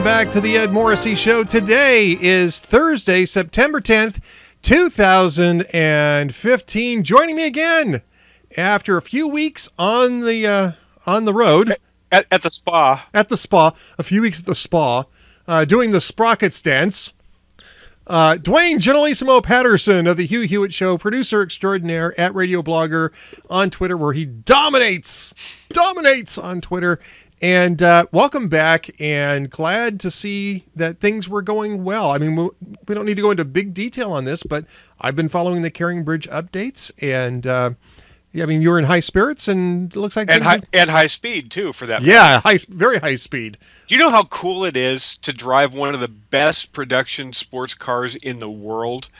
back to the Ed Morrissey Show. Today is Thursday, September 10th, 2015. Joining me again after a few weeks on the road. At the spa. At the spa. A few weeks at the spa. Doing the Sprockets dance. Duane Generalissimo Patterson of the Hugh Hewitt Show, producer extraordinaire at Radio Blogger on Twitter, where he dominates on Twitter. And welcome back, and glad to see that things were going well. I mean, we don't need to go into big detail on this, but I've been following the Caring Bridge updates, and yeah, I mean, you were in high spirits, and it looks like high speed too, for that. Yeah, very high speed. Do you know how cool it is to drive one of the best production sports cars in the world,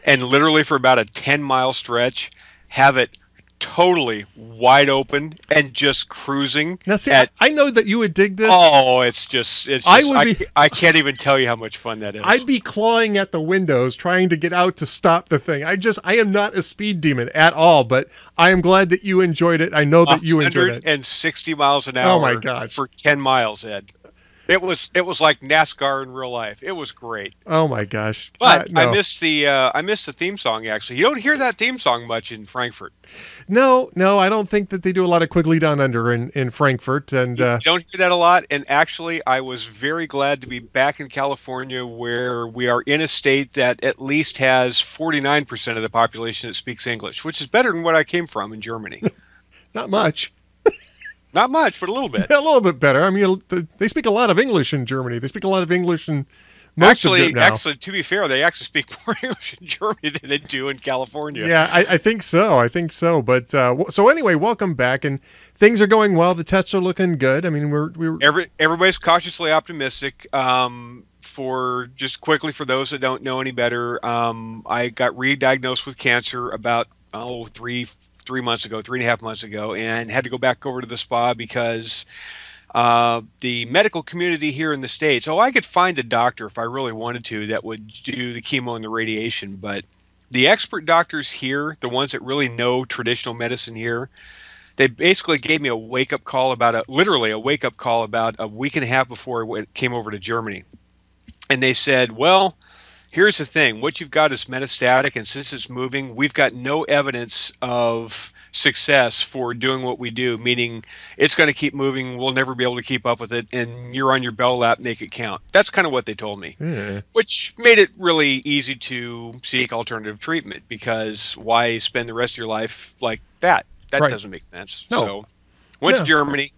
and literally for about a 10-mile stretch, have it totally wide open and just cruising? Now, see, I know that you would dig this. Oh, I can't even tell you how much fun that is. I'd be clawing at the windows trying to get out to stop the thing. I am not a speed demon at all, but I am glad that you enjoyed it. I know that you enjoyed it. 160 miles an hour. Oh my gosh. For 10 miles, Ed. It was like NASCAR in real life. It was great. Oh my gosh! But no. I missed the theme song. Actually, you don't hear that theme song much in Frankfurt. No, I don't think that they do a lot of Quigley Down Under in Frankfurt. And you don't hear that a lot. And actually, I was very glad to be back in California, where we are in a state that at least has 49% of the population that speaks English, which is better than what I came from in Germany. Not much. Not much, but a little bit. Yeah, a little bit better. I mean, they speak a lot of English in Germany. They speak a lot of English in most of it now. Actually, to be fair, they actually speak more English in Germany than they do in California. Yeah, I think so. But so anyway, welcome back, and things are going well. The tests are looking good. I mean, everybody's cautiously optimistic. For just quickly, for those that don't know any better, I got re-diagnosed with cancer about 3.5 months ago, and had to go back over to the spa because the medical community here in the States, I could find a doctor if I really wanted to that would do the chemo and the radiation, but the expert doctors here, the ones that really know traditional medicine here, they basically gave me a wake-up call about a week and a half before I came over to Germany. And they said, well, here's the thing. What you've got is metastatic, and since it's moving, we've got no evidence of success for doing what we do, meaning it's going to keep moving, we'll never be able to keep up with it, and you're on your bell lap, make it count. That's kind of what they told me, which made it really easy to seek alternative treatment, because why spend the rest of your life like that? That Right. doesn't make sense. No. So went to Germany,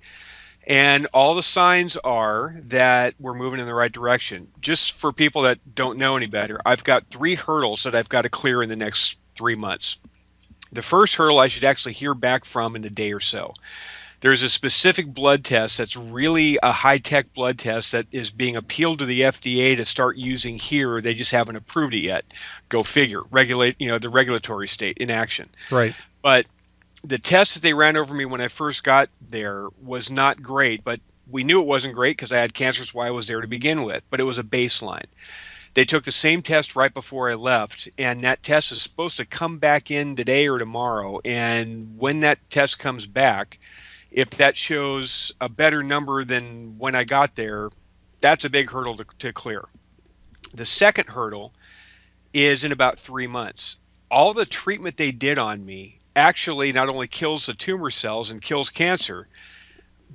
and all the signs are that we're moving in the right direction. Just for people that don't know any better, I've got 3 hurdles that I've got to clear in the next 3 months. The first hurdle I should actually hear back from in a day or so. There's a specific blood test that's really a high-tech blood test that is being appealed to the FDA to start using here. They just haven't approved it yet. Go figure. Regulate, the regulatory state in action. Right. But the test that they ran over me when I first got there was not great, but we knew it wasn't great because I had cancer, that's why I was there to begin with, but it was a baseline. They took the same test right before I left, and that test is supposed to come back in today or tomorrow, and when that test comes back, if that shows a better number than when I got there, that's a big hurdle to clear. The second hurdle is in about 3 months. All the treatment they did on me actually not only kills the tumor cells and kills cancer,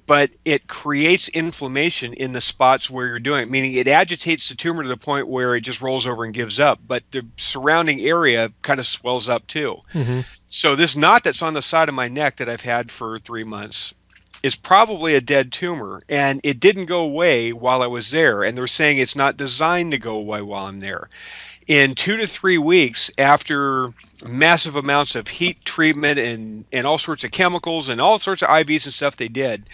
but it creates inflammation in the spots where you're doing it, meaning it agitates the tumor to the point where it just rolls over and gives up, but the surrounding area kind of swells up too. Mm-hmm. So this knot that's on the side of my neck that I've had for 3 months is probably a dead tumor, and it didn't go away while I was there, and they're saying it's not designed to go away while I'm there. In 2 to 3 weeks, after massive amounts of heat treatment and all sorts of chemicals and all sorts of IVs and stuff they did,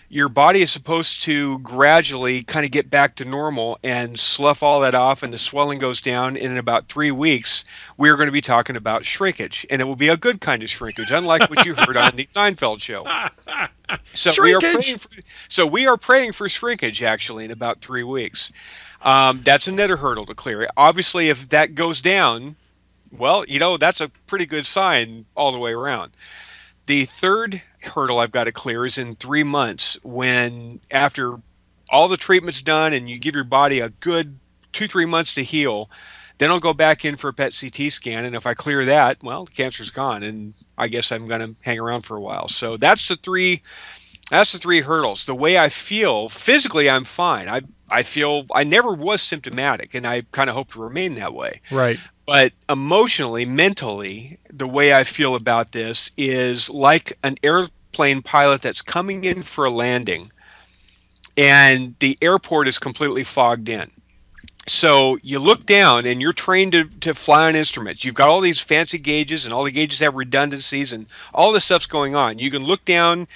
your body is supposed to gradually kind of get back to normal and slough all that off, and the swelling goes down. And in about 3 weeks, we're going to be talking about shrinkage, and it will be a good kind of shrinkage, unlike what you heard on the Seinfeld show. So we are praying for shrinkage, actually, in about 3 weeks. That's another hurdle to clear. Obviously, if that goes down, well, that's a pretty good sign all the way around. The third hurdle I've got to clear is in 3 months, when after all the treatment's done and you give your body a good 2-3 months to heal, then I'll go back in for a PET CT scan. And if I clear that, well, the cancer's gone. And I guess I'm going to hang around for a while. So that's the three hurdles. The way I feel physically, I'm fine. I feel I never was symptomatic, and I kind of hope to remain that way. Right. But emotionally, mentally, the way I feel about this is like an airplane pilot that's coming in for a landing, and the airport is completely fogged in. So you look down and you're trained to fly on instruments. You've got all these fancy gauges, and all the gauges have redundancies, and all this stuff's going on. You can look down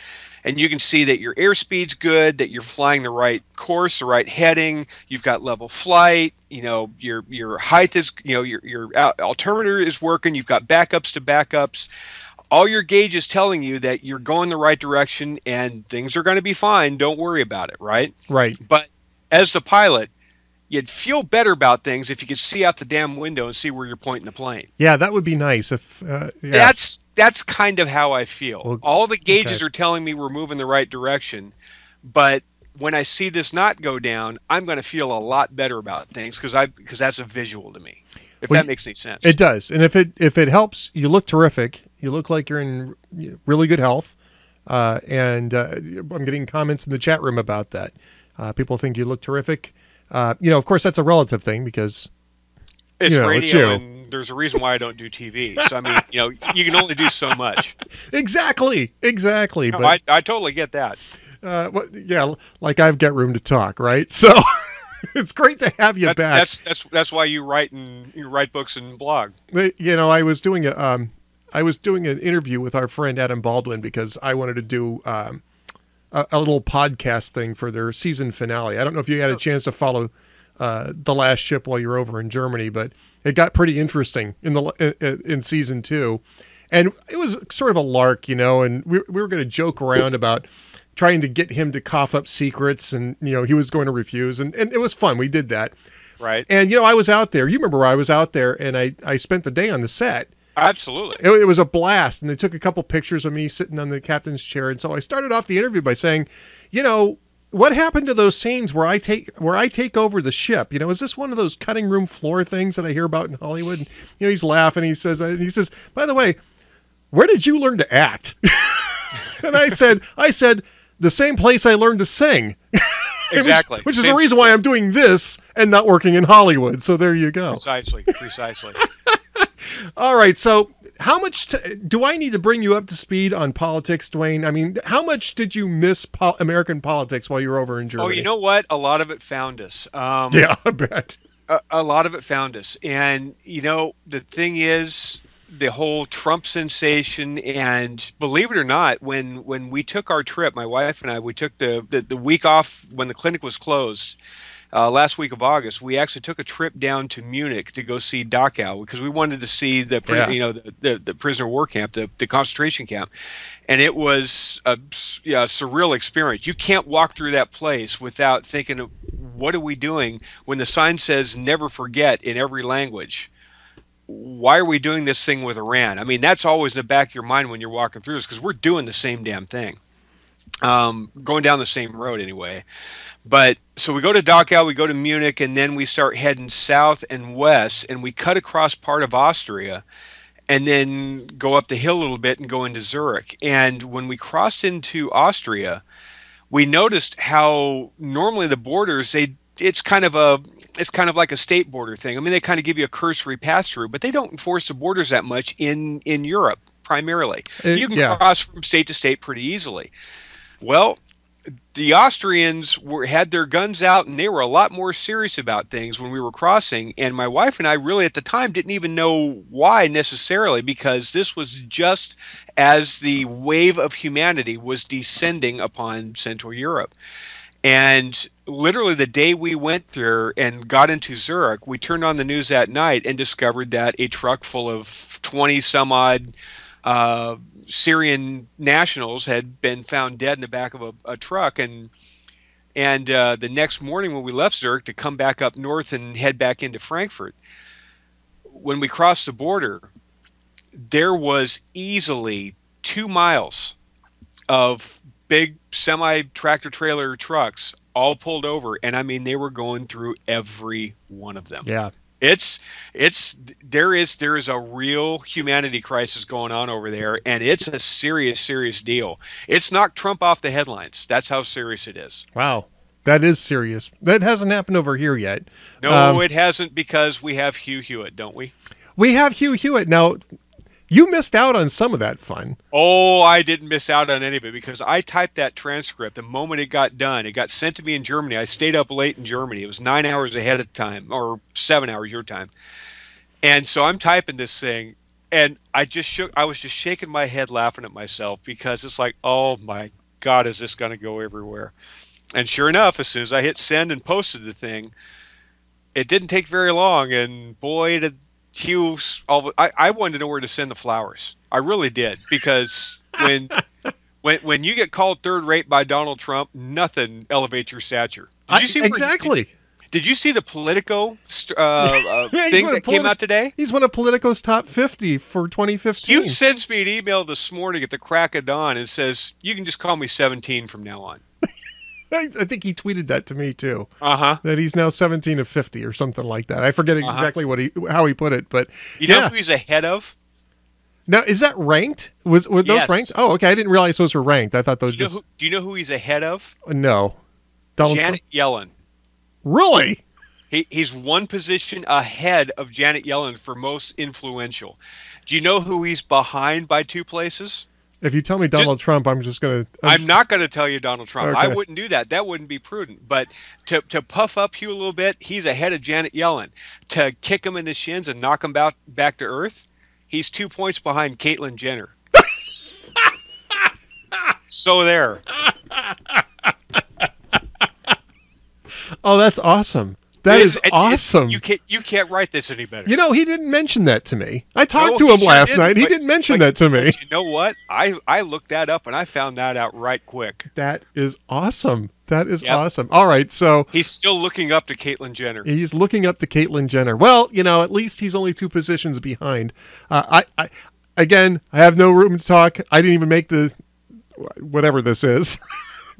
and you can see that your airspeed's good, that you're flying the right course, the right heading. You've got level flight. Your height is, your altimeter is working. You've got backups to backups. All your gauge is telling you that you're going the right direction and things are going to be fine. Don't worry about it, right? Right. But as the pilot, you'd feel better about things if you could see out the damn window and see where you're pointing the plane. Yeah, that would be nice. If That's kind of how I feel. Well, all the gauges okay. are telling me we're moving the right direction, but when I see this knot go down, I'm going to feel a lot better about things because that's a visual to me. If that makes any sense. It does. And if it helps, you look terrific. You look like you're in really good health. And I'm getting comments in the chat room about that. People think you look terrific. Of course, that's a relative thing because it's radio, it's you. And there's a reason why I don't do TV. So I mean, you can only do so much. Exactly. No, But I totally get that. like I've got room to talk, right? So it's great to have you back. That's why you write books and blog. I was doing an interview with our friend Adam Baldwin because I wanted to do a little podcast thing for their season finale. I don't know if you had a chance to follow The Last Ship while you're over in Germany, but it got pretty interesting in season 2. And it was sort of a lark, and we were going to joke around about trying to get him to cough up secrets, and, he was going to refuse. And it was fun. We did that. Right. And, I was out there. You remember I was out there, and I spent the day on the set. Absolutely. It was a blast, and they took a couple pictures of me sitting on the captain's chair. And so I started off the interview by saying, what happened to those scenes where I take over the ship? Is this one of those cutting room floor things that I hear about in Hollywood? And, he's laughing. He says, by the way, where did you learn to act? And I said, the same place I learned to sing. Exactly. which is the reason why I'm doing this and not working in Hollywood. So there you go. Precisely. All right. So how much do I need to bring you up to speed on politics, Duane? I mean, how much did you miss American politics while you were over in Germany? Oh, you know what? A lot of it found us. Yeah, I bet. A lot of it found us. And, the thing is, the whole Trump sensation, and believe it or not, when we took our trip, my wife and I, we took the week off when the clinic was closed. Last week of August, we actually took a trip down to Munich to go see Dachau because we wanted to see the prisoner of war camp, the concentration camp, and it was a surreal experience. You can't walk through that place without thinking, what are we doing when the sign says "Never forget" in every language? Why are we doing this thing with Iran? I mean, that's always in the back of your mind when you're walking through this because we're doing the same damn thing. Going down the same road anyway. But so we go to Dachau, we go to Munich, and then we start heading south and west, and we cut across part of Austria and then go up the hill a little bit and go into Zurich. And when we crossed into Austria, we noticed how normally the borders, it's kind of like a state border thing. I mean, they kind of give you a cursory pass through, but they don't enforce the borders that much in Europe primarily. You can cross from state to state pretty easily. Well, the Austrians had their guns out, and they were a lot more serious about things when we were crossing. And my wife and I really at the time didn't even know why necessarily, because this was just as the wave of humanity was descending upon Central Europe. And literally the day we went there and got into Zurich, we turned on the news that night and discovered that a truck full of 20 some odd Syrian nationals had been found dead in the back of a truck. And the next morning when we left Zurich to come back up north and head back into Frankfurt, when we crossed the border, there was easily 2 miles of big semi-tractor trailer trucks all pulled over, and I mean they were going through every one of them. Yeah. It's there is a real humanity crisis going on over there, and it's a serious deal. It's knocked Trump off the headlines. That's how serious it is. Wow. That is serious. That hasn't happened over here yet. No, it hasn't, because we have Hugh Hewitt, don't we? We have Hugh Hewitt. Now, you missed out on some of that fun. Oh, I didn't miss out on any of it, because I typed that transcript the moment it got done. It got sent to me in Germany. I stayed up late in Germany. It was 9 hours ahead of time, or 7 hours your time. And so I'm typing this thing, and I was just shaking my head laughing at myself, because it's like, oh my God, is this going to go everywhere? And sure enough, as soon as I hit send and posted the thing, it didn't take very long, and boy, did Hugh, I wanted to know where to send the flowers. I really did, because when you get called third rate by Donald Trump, nothing elevates your stature. Did you see exactly? Did you see the Politico thing that came out today? He's one of Politico's top 50 for 2015. Hugh sends me an email this morning at the crack of dawn and says, "You can just call me 17 from now on." I think he tweeted that to me too. Uh-huh. That he's now 17 of 50 or something like that. I forget exactly how he put it, but you know who he's ahead of? Now, is that ranked? Were those ranked? Oh, okay. I didn't realize those were ranked. I thought those. Do you know who he's ahead of? No. Janet Yellen. Really? He's one position ahead of Janet Yellen for most influential. Do you know who he's behind by 2 places? If you tell me Donald Trump, I'm just going to... I'm not going to tell you Donald Trump. Okay. I wouldn't do that. That wouldn't be prudent. But to puff up Hugh a little bit, he's ahead of Janet Yellen. To kick him in the shins and knock him back to earth, he's 2 points behind Caitlyn Jenner. So there. Oh, that's awesome. That is awesome. You can't write this any better. You know, he didn't mention that to me. I talked to him last night. He didn't mention that to me. You know what? I looked that up, and I found that out right quick. That is awesome. That is awesome. All right, so... He's still looking up to Caitlyn Jenner. He's looking up to Caitlyn Jenner. Well, you know, at least he's only 2 positions behind. Again, I have no room to talk. I didn't even make the... whatever this is.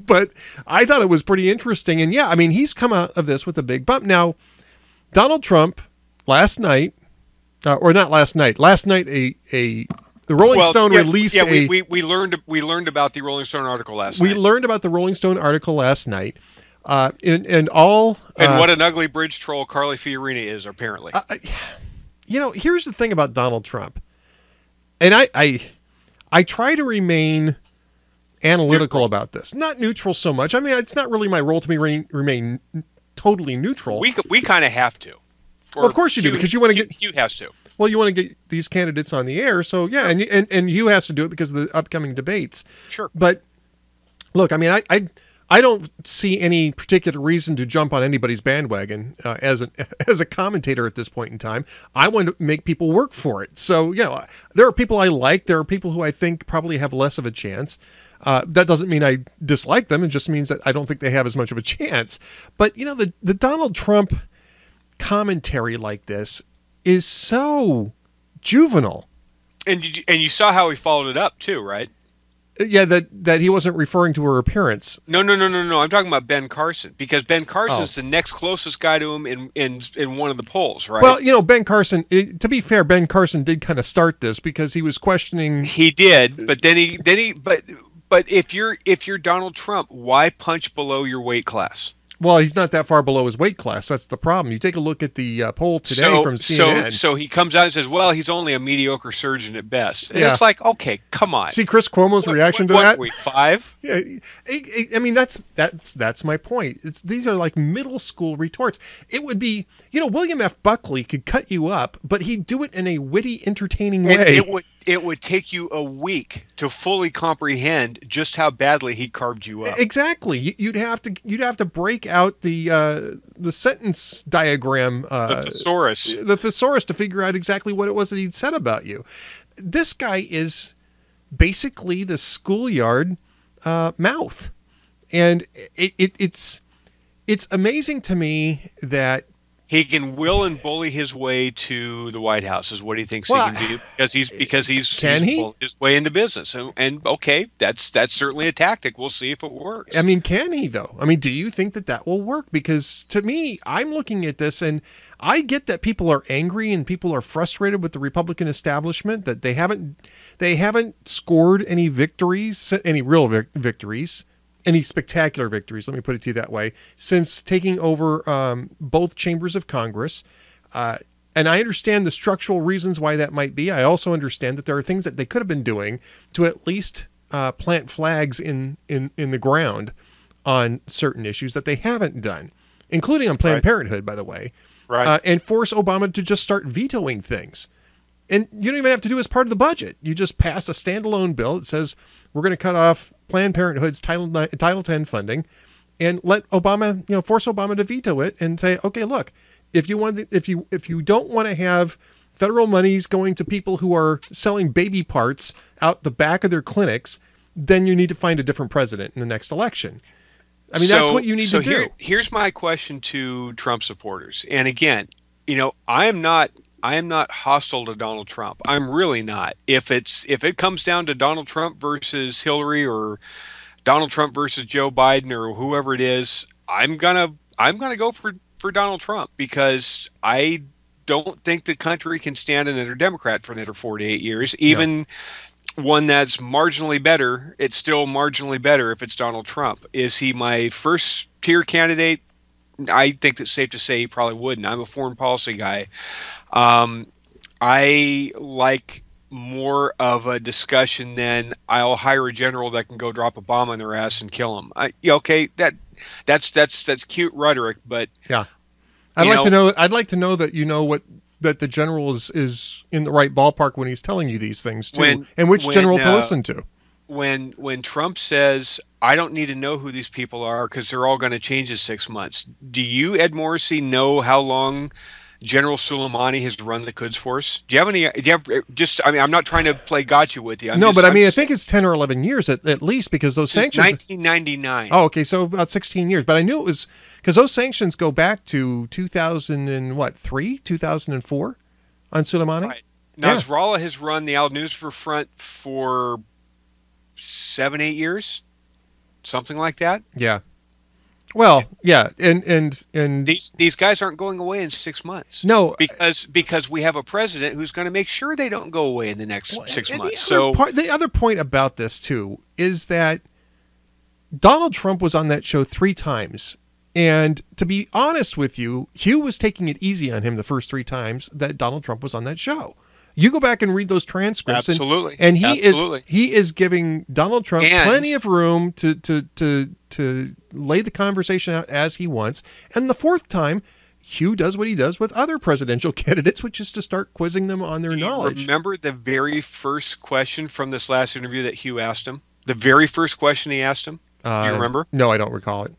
But I thought it was pretty interesting. And yeah, I mean, he's come out of this with a big bump. Now, Donald Trump last night, the Rolling Stone released we learned about the Rolling Stone article last night. We learned about the Rolling Stone article last night. And what an ugly bridge troll Carly Fiorina is, apparently. You know, here's the thing about Donald Trump. And I try to remain analytical about this. Not neutral so much. I mean, it's not really my role to remain totally neutral. We kind of have to. Well, of course you do, because you want to get... Hugh has to. Well, you want to get these candidates on the air, so yeah, and Hugh has to do it because of the upcoming debates. Sure. But, look, I mean, I don't see any particular reason to jump on anybody's bandwagon as a commentator at this point in time. I want to make people work for it. So, you know, there are people I like. There are people who I think probably have less of a chance. That doesn't mean I dislike them. It just means that I don't think they have as much of a chance. But, you know, the Donald Trump commentary like this is so juvenile. And you saw how he followed it up too, right? Yeah, that he wasn't referring to her appearance. No. I'm talking about Ben Carson, because Ben Carson's the next closest guy to him in one of the polls, right? Well, you know, Ben Carson. To be fair, Ben Carson did kind of start this because he was questioning. He did, but but if you're Donald Trump, why punch below your weight class? Well, he's not that far below his weight class. That's the problem. You take a look at the poll today from CNN. So he comes out and says, well, he's only a mediocre surgeon at best. And it's like, okay, come on. See Chris Cuomo's reaction to that? What, 5? Yeah, I mean, that's my point. These are like middle school retorts. It would be, you know, William F. Buckley could cut you up, but he'd do it in a witty, entertaining way. It would take you a week to fully comprehend just how badly he carved you up. Exactly. You'd have to break out the sentence diagram, the thesaurus, to figure out exactly what it was that he'd said about you. This guy is basically the schoolyard mouth, and it's amazing to me that He can will and bully his way to the White House is what he thinks he Well, can do because he's can he? bullied his way into business. And okay, that's certainly a tactic. We'll see if it I works. mean, can he though? I mean, do you think that that will work? Because to me, I'm looking at this and I get that people are angry and people are frustrated with the Republican establishment that they haven't scored any victories, any real victories, any spectacular victories. Let me put it to you that way since taking over both chambers of Congress. And I understand the structural reasons why that might be. I also understand that there are things that they could have been doing to at least plant flags in the ground on certain issues that they haven't done, including on Planned Right. Parenthood, by the way, Right. and force Obama to just start vetoing things. And you don't even have to do it as part of the budget. You just pass a standalone bill that says we're going to cut off Planned Parenthood's Title 10 funding, and let Obama, force Obama to veto it and say, okay, look, if you don't want to have federal monies going to people who are selling baby parts out the back of their clinics, then you need to find a different president in the next election. I mean, that's what you need to do. Here's my question to Trump supporters. And again, I am not hostile to Donald Trump. I'm really not. If it comes down to Donald Trump versus Hillary or Donald Trump versus Joe Biden or whoever it is, I'm gonna go for Donald Trump because I don't think the country can stand another Democrat for another 4 to 8 years. Even one that's marginally better, it's still marginally better if it's Donald Trump. Is he my first tier candidate? I think it's safe to say he probably wouldn't. I'm a foreign policy guy. I like more of a discussion than I'll hire a general that can go drop a bomb on their ass and kill them. Okay, that's cute rhetoric, but Yeah. You know, I'd like to know that that the general is in the right ballpark when he's telling you these things too, and which general to listen to. when Trump says, I don't need to know who these people are because they're all going to change in 6 months. Do you, Ed Morrissey, know how long General Soleimani has run the Quds Force? Do you have any? Do you have just? I mean, I'm not trying to play gotcha with you. I think it's 10 or 11 years at least because those since sanctions. 1999. Oh, okay, so about 16 years. But I knew it was because those sanctions go back to 2004 on Soleimani. Right. Nasrallah has run the Al-Nusra Front for 7-8 years, something like that. Yeah. Well, yeah, and These guys aren't going away in 6 months. no, because we have a president who's going to make sure they don't go away in the next well, 6 months. the other point about this too is that Donald Trump was on that show 3 times. And to be honest with you, Hugh was taking it easy on him the first 3 times that Donald Trump was on that show. You go back and read those transcripts, Absolutely. and Absolutely. he is giving Donald Trump plenty of room to lay the conversation out as he wants. And the 4th time, Hugh does what he does with other presidential candidates, which is to start quizzing them on their knowledge. Remember the very first question from this last interview that Hugh asked him? The very first question he asked him? Do you remember? No, I don't recall it.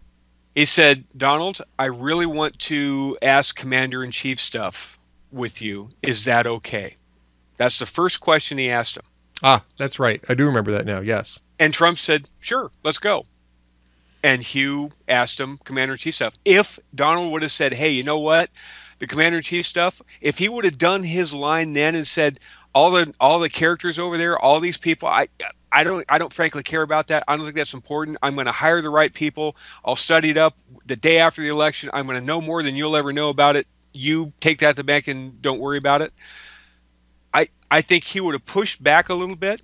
He said, Donald, I really want to ask Commander-in-Chief stuff with you. Is that okay? That's the first question he asked him. Ah, that's right. I do remember that now, yes. And Trump said, sure, let's go. And Hugh asked him Commander-in-Chief stuff. If Donald would have said, hey, you know what? The Commander-in-Chief stuff, if he would have done his line then and said, all the characters over there, all these people, I don't frankly care about that. I don't think that's important. I'm going to hire the right people. I'll study it up the day after the election. I'm going to know more than you'll ever know about it. You take that to the bank and don't worry about it. I think he would have pushed back a little bit,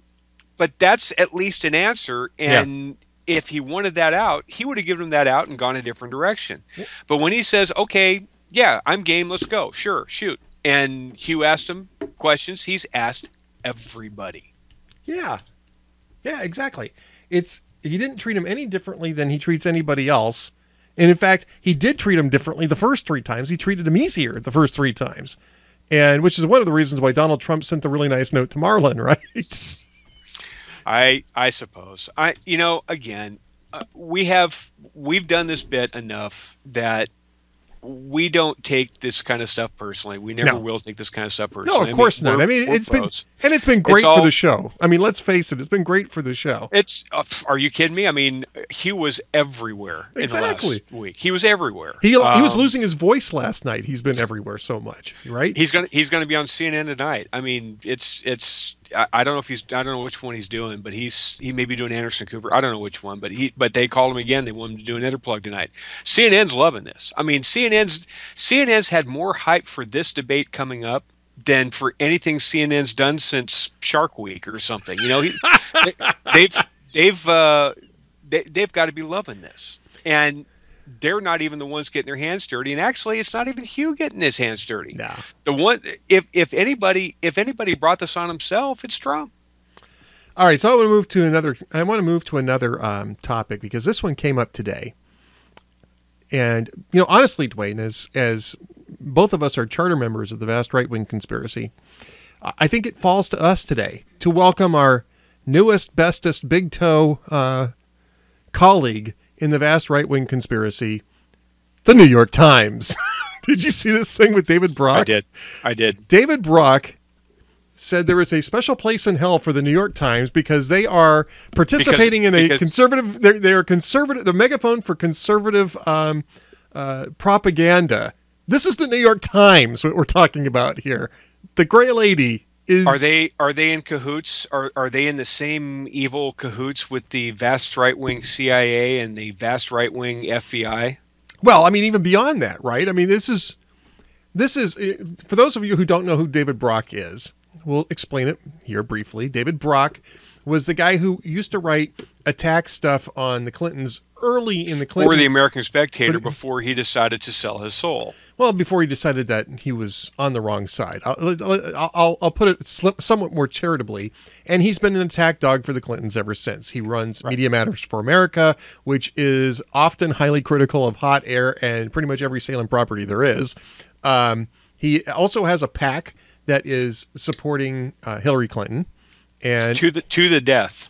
but that's at least an answer. And if he wanted that out, he would have given him that out and gone a different direction. But when he says, okay, yeah, I'm game, let's go. Sure, shoot. And Hugh asked him questions. He's asked everybody. Yeah. Yeah, exactly. He didn't treat him any differently than he treats anybody else. And in fact, he did treat him differently the first 3 times. He treated him easier the first 3 times. And which is one of the reasons why Donald Trump sent the really nice note to Marlin, right? I suppose. Again, we've done this bit enough that we don't take this kind of stuff personally. We never No. will take this kind of stuff personally. No, of course not. I mean, we're it's been pros. and it's been great It's all- for the show. I mean, let's face it, it's been great for the show. It's are you kidding me? I mean, he was everywhere in the Exactly. last week. He was everywhere. He was losing his voice last night. He's been everywhere so much, right? He's gonna be on CNN tonight. I mean, it's I don't know which one he's doing, but he may be doing Anderson Cooper. I don't know which one, but they called him again. They want him to do an interplug tonight. CNN's loving this. I mean, CNN's had more hype for this debate coming up than for anything CNN's done since Shark Week or something. You know, they've got to be loving this, and they're not even the ones getting their hands dirty. And actually, it's not even Hugh getting his hands dirty. No. The one, if anybody brought this on himself, it's Trump. All right, so I want to move to another topic because this one came up today. And honestly, Duane, as both of us are charter members of the vast right-wing conspiracy, I think it falls to us today to welcome our newest, bestest, big toe colleague in the vast right-wing conspiracy, the New York Times. Did you see this thing with David Brock? I did. David Brock said there is a special place in hell for the New York Times because they are participating in a conservative. They are conservative. The megaphone for conservative propaganda. This is the New York Times. What we're talking about here. The Gray Lady is. Are they in cahoots? Are they in the same evil cahoots with the vast right wing CIA and the vast right wing FBI? Well, I mean, even beyond that, right? I mean, this is for those of you who don't know who David Brock is. We'll explain it here briefly. David Brock was the guy who used to write attack stuff on the Clintons early in the Clinton. For the American Spectator before he decided to sell his soul. Well, before he decided that he was on the wrong side. I'll put it somewhat more charitably. And he's been an attack dog for the Clintons ever since. He runs Media Matters for America, which is often highly critical of hot air and pretty much every Salem property there is. He also has a PAC that is supporting Hillary Clinton, and to the death.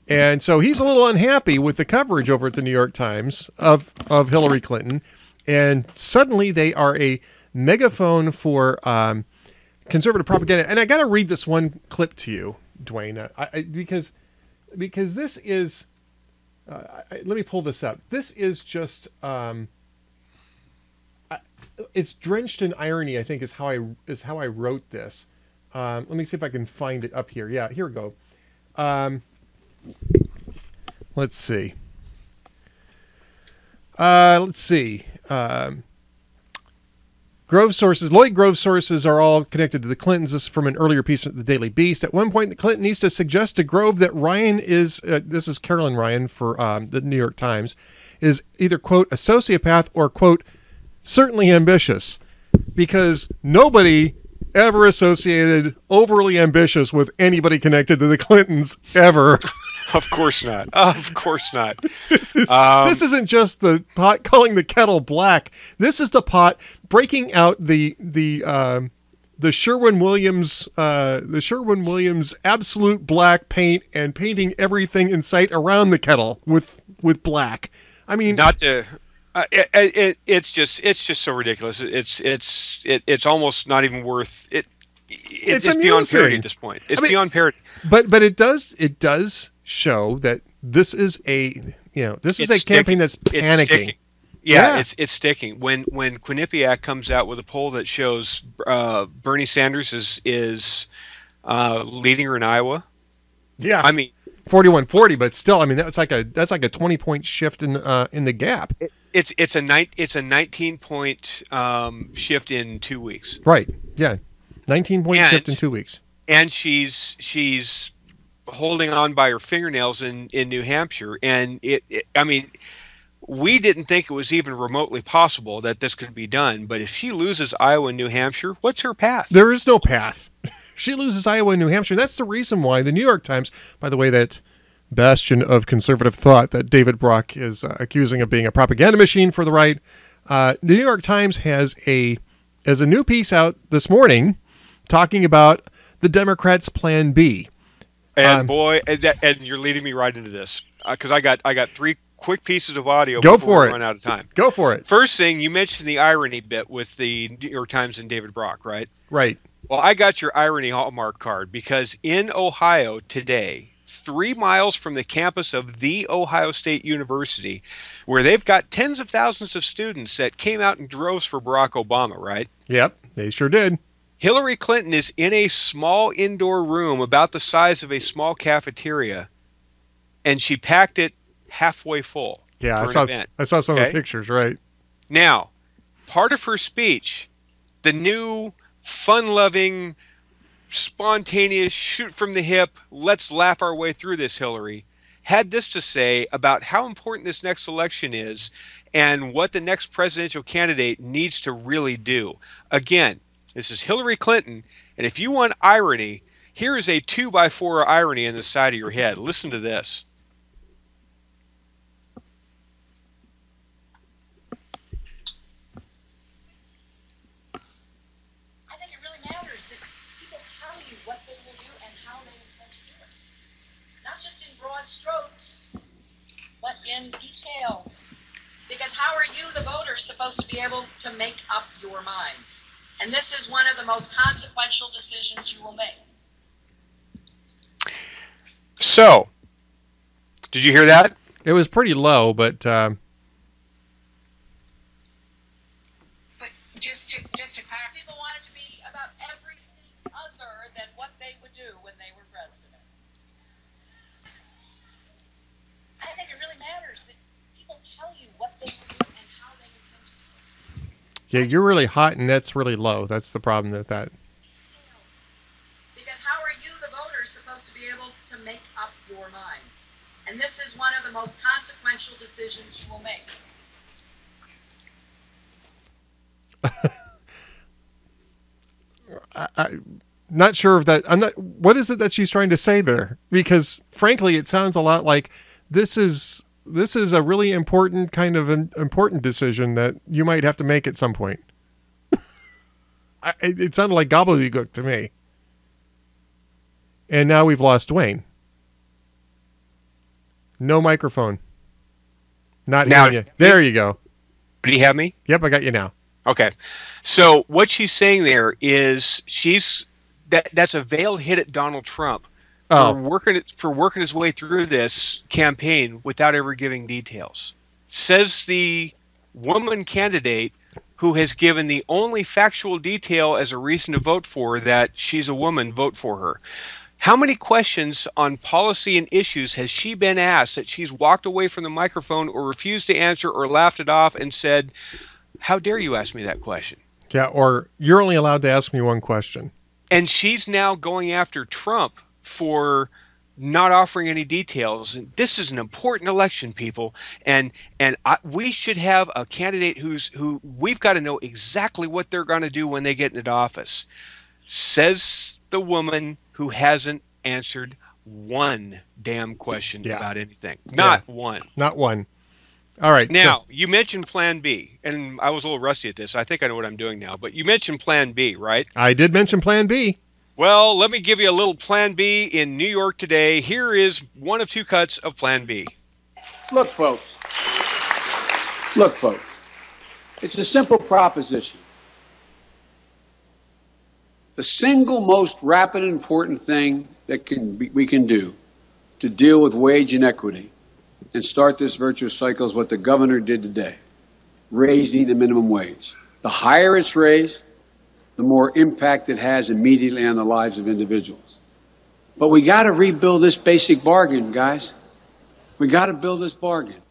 And so he's a little unhappy with the coverage over at the New York Times of Hillary Clinton, and suddenly they are a megaphone for conservative propaganda. And I got to read this one clip to you, Duane, because this is. Let me pull this up. This is just. It's drenched in irony, I think, is how I wrote this. Let me see if I can find it up here. Yeah, here we go. Let's see. Lloyd Grove sources are all connected to the Clintons. This is from an earlier piece of the Daily Beast. At one point, the Clinton needs to suggest to Grove that Ryan is, this is Carolyn Ryan for the New York Times, is either, quote, a sociopath or, quote, certainly ambitious, because nobody ever associated overly ambitious with anybody connected to the Clintons ever. Of course not. Of course not. This isn't just the pot calling the kettle black. This is the pot breaking out the Sherwin-Williams absolute black paint and painting everything in sight around the kettle with black. I mean, not to. It's just so ridiculous. It's almost not even worth it. It's beyond parody at this point. It's beyond parody. But it does show that this is a campaign that's panicking. It's sticking. When Quinnipiac comes out with a poll that shows Bernie Sanders is leading her in Iowa. Yeah, I mean 41-40, but still, I mean that's like a 20-point shift in the gap. It's a 19-point shift in 2 weeks. Right. Yeah. 19-point shift in 2 weeks. And she's holding on by her fingernails in New Hampshire. And I mean, we didn't think it was even remotely possible that this could be done. But if she loses Iowa and New Hampshire, what's her path? There is no path. She loses Iowa and New Hampshire. And that's the reason why the New York Times, by the way, that bastion of conservative thought that David Brock is accusing of being a propaganda machine for the right. The New York Times has a new piece out this morning talking about the Democrats' Plan B. And and you're leading me right into this because I got three quick pieces of audio Go before for we it. run out of time. Go for it. First thing, you mentioned the irony bit with the New York Times and David Brock, right? Right. Well, I got your irony Hallmark card because in Ohio today, 3 miles from the campus of The Ohio State University, where they've got tens of thousands of students that came out in droves for Barack Obama, right? Yep, they sure did. Hillary Clinton is in a small indoor room about the size of a small cafeteria, and she packed it halfway full Yeah, for an event. I saw some of the pictures, right? Now, part of her speech, the new fun-loving, spontaneous, shoot from the hip, let's laugh our way through this, Hillary, had this to say about how important this next election is and what the next presidential candidate needs to really do. Again, this is Hillary Clinton, and if you want irony, here is a 2x4 irony in the side of your head. Listen to this. I think it really matters that people tell you what they will do and how they intend to do it. Not just in broad strokes, but in detail. Because how are you, the voters, supposed to be able to make up your minds? And this is one of the most consequential decisions you will make. So, did you hear that? It was pretty low, but But just to clarify, People want it to be about everything other than what they would do when they were president. I think it really matters that people tell you what they will do and how they intend to do it. yeah, you're really hot and that's really low. That's the problem with that. Because how are you, the voters, supposed to be able to make up your minds? And this is one of the most consequential decisions you will make. I'm not sure if that. I'm not. What is it that she's trying to say there? Because frankly, it sounds a lot like this is a really important kind of an important decision that you might have to make at some point. It sounded like gobbledygook to me. And now we've lost Duane. No microphone. Not Now- hearing you. There you go. Do you have me? Yep, I got you now. Okay. So what she's saying there is that's a veiled hit at Donald Trump Oh. for working his way through this campaign without ever giving details. Says the woman candidate who has given the only factual detail as a reason to vote for her, that she's a woman, vote for her. How many questions on policy and issues has she been asked that she's walked away from the microphone or refused to answer or laughed it off and said, how dare you ask me that question? Yeah, or you're only allowed to ask me one question. And she's now going after Trump for not offering any details. And this is an important election, people, and we should have a candidate who we've got to know exactly what they're going to do when they get into office. Says the woman who hasn't answered one damn question Yeah. about anything. Not one. Not one. All right. Now, so- you mentioned Plan B, and I was a little rusty at this. I think I know what I'm doing now, but you mentioned Plan B, right? I did mention Plan B. Well, let me give you a little Plan B in New York today. Here is one of 2 cuts of Plan B. Look, folks. Look, folks. It's a simple proposition. The single most rapid and important thing that we can do to deal with wage inequity and start this virtuous cycle is what the governor did today, raising the minimum wage. The higher it's raised, the more impact it has immediately on the lives of individuals. But we got to rebuild this basic bargain, guys. We got to build this bargain.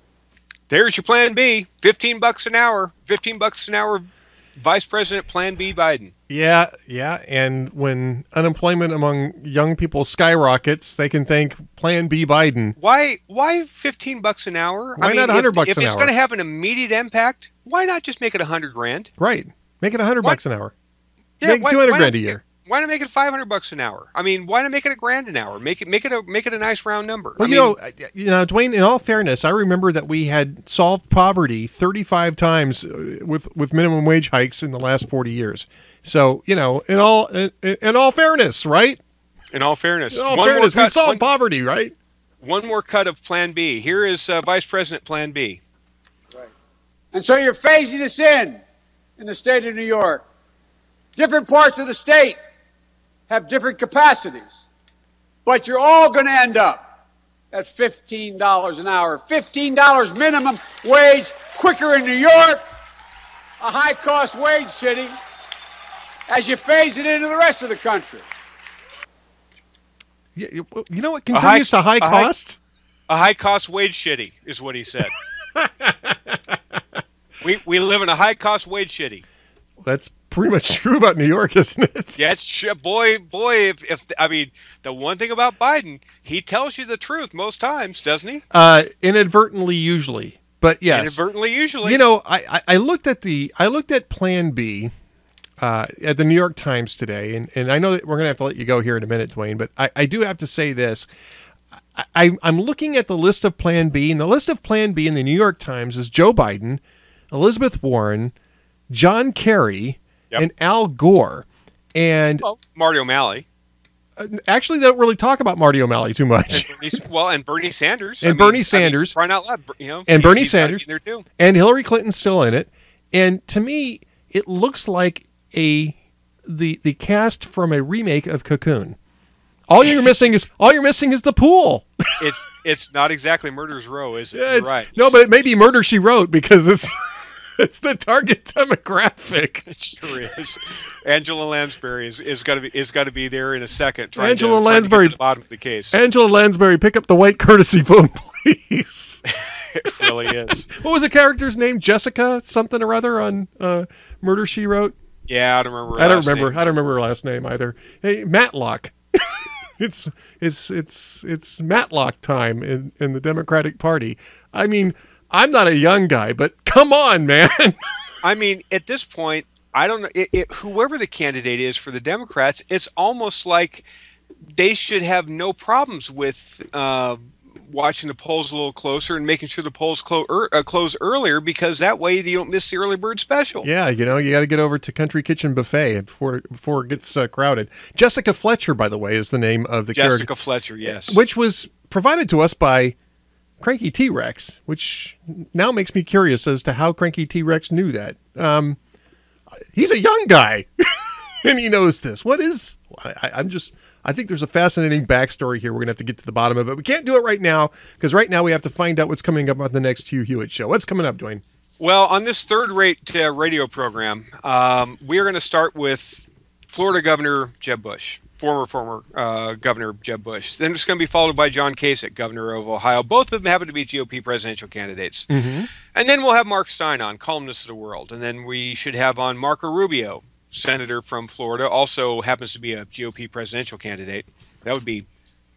There's your Plan B, $15 an hour. $15 an hour, Vice President Plan B Biden. Yeah. And when unemployment among young people skyrockets, they can thank Plan B Biden. Why $15 an hour? Why not $100 if an it's hour? going to have an immediate impact, why not just make it $100,000? Right. Make it $100 an hour. Yeah, Make why- $200 why grand a not- year. Why not make it $500 an hour? I mean, why not make it $1,000 an hour? Make it a nice round number. Well, you know, Duane, in all fairness, I remember that we had solved poverty 35 times with minimum wage hikes in the last 40 years. So, you know, in all fairness, right? In all fairness, In all one fairness, more we cut, solved poverty, right? One more cut of Plan B. Here is Vice President Plan B. Right. And so you're phasing this in the state of New York. Different parts of the state have different capacities, but you're all going to end up at $15 an hour. $15 minimum wage, quicker in New York, a high-cost wage city, as you phase it into the rest of the country. Yeah, you know what contributes to high cost? A high-cost wage shitty is what he said. we live in a high-cost wage shitty. That's pretty much true about New York, isn't it? Yeah, boy. If I mean, the one thing about Biden, he tells you the truth most times, doesn't he? Inadvertently, usually, but yes, inadvertently, usually. You know, I looked at Plan B at the New York Times today, and I know that we're gonna have to let you go here in a minute, Duane, but I do have to say this. I'm looking at the list of Plan B, and the list of Plan B in the New York Times is Joe Biden, Elizabeth Warren, John Kerry, and Al Gore, and Marty O'Malley. Actually, they don't really talk about Marty O'Malley too much. And Bernie Sanders. Bernie Sanders. Crying out loud, you know. And Bernie Sanders. There too. And Hillary Clinton's still in it. And to me, it looks like the cast from a remake of Cocoon. All you're missing is the pool. It's not exactly Murder's Row, is it? Yeah, You're right. No, but it may be Murder, She Wrote, because it's the target demographic. It sure is. Angela Lansbury is got to be there in a second. Angela Lansbury, to the bottom of the case. Angela Lansbury, pick up the white courtesy phone, please. It really is. What was the character's name? Jessica something or other on Murder, She Wrote. Yeah, I don't remember. I don't remember her last name either. Hey, Matlock. It's Matlock time in the Democratic Party. I mean, I'm not a young guy, but come on, man. I mean, at this point, I don't know. Whoever the candidate is for the Democrats, it's almost like they should have no problems with watching the polls a little closer and making sure the polls close earlier, because that way you don't miss the early bird special. Yeah, you know, you got to get over to Country Kitchen Buffet before it gets crowded. Jessica Fletcher, by the way, is the name of the character. Jessica Fletcher, yes. Which was provided to us by Cranky T-Rex, which now makes me curious as to how Cranky T-Rex knew that. He's a young guy, and he knows this. What is... I think there's a fascinating backstory here. We're going to have to get to the bottom of it. We can't do it right now, because right now we have to find out what's coming up on the next Hugh Hewitt show. What's coming up, Duane? Well, on this third-rate radio program, we are going to start with Florida Governor Jeb Bush, former Governor Jeb Bush. Then it's going to be followed by John Kasich, Governor of Ohio. Both of them happen to be GOP presidential candidates. Mm-hmm. And then we'll have Mark Stein on, columnist of the World. And then we should have on Marco Rubio, senator from Florida, also happens to be a GOP presidential candidate. That would be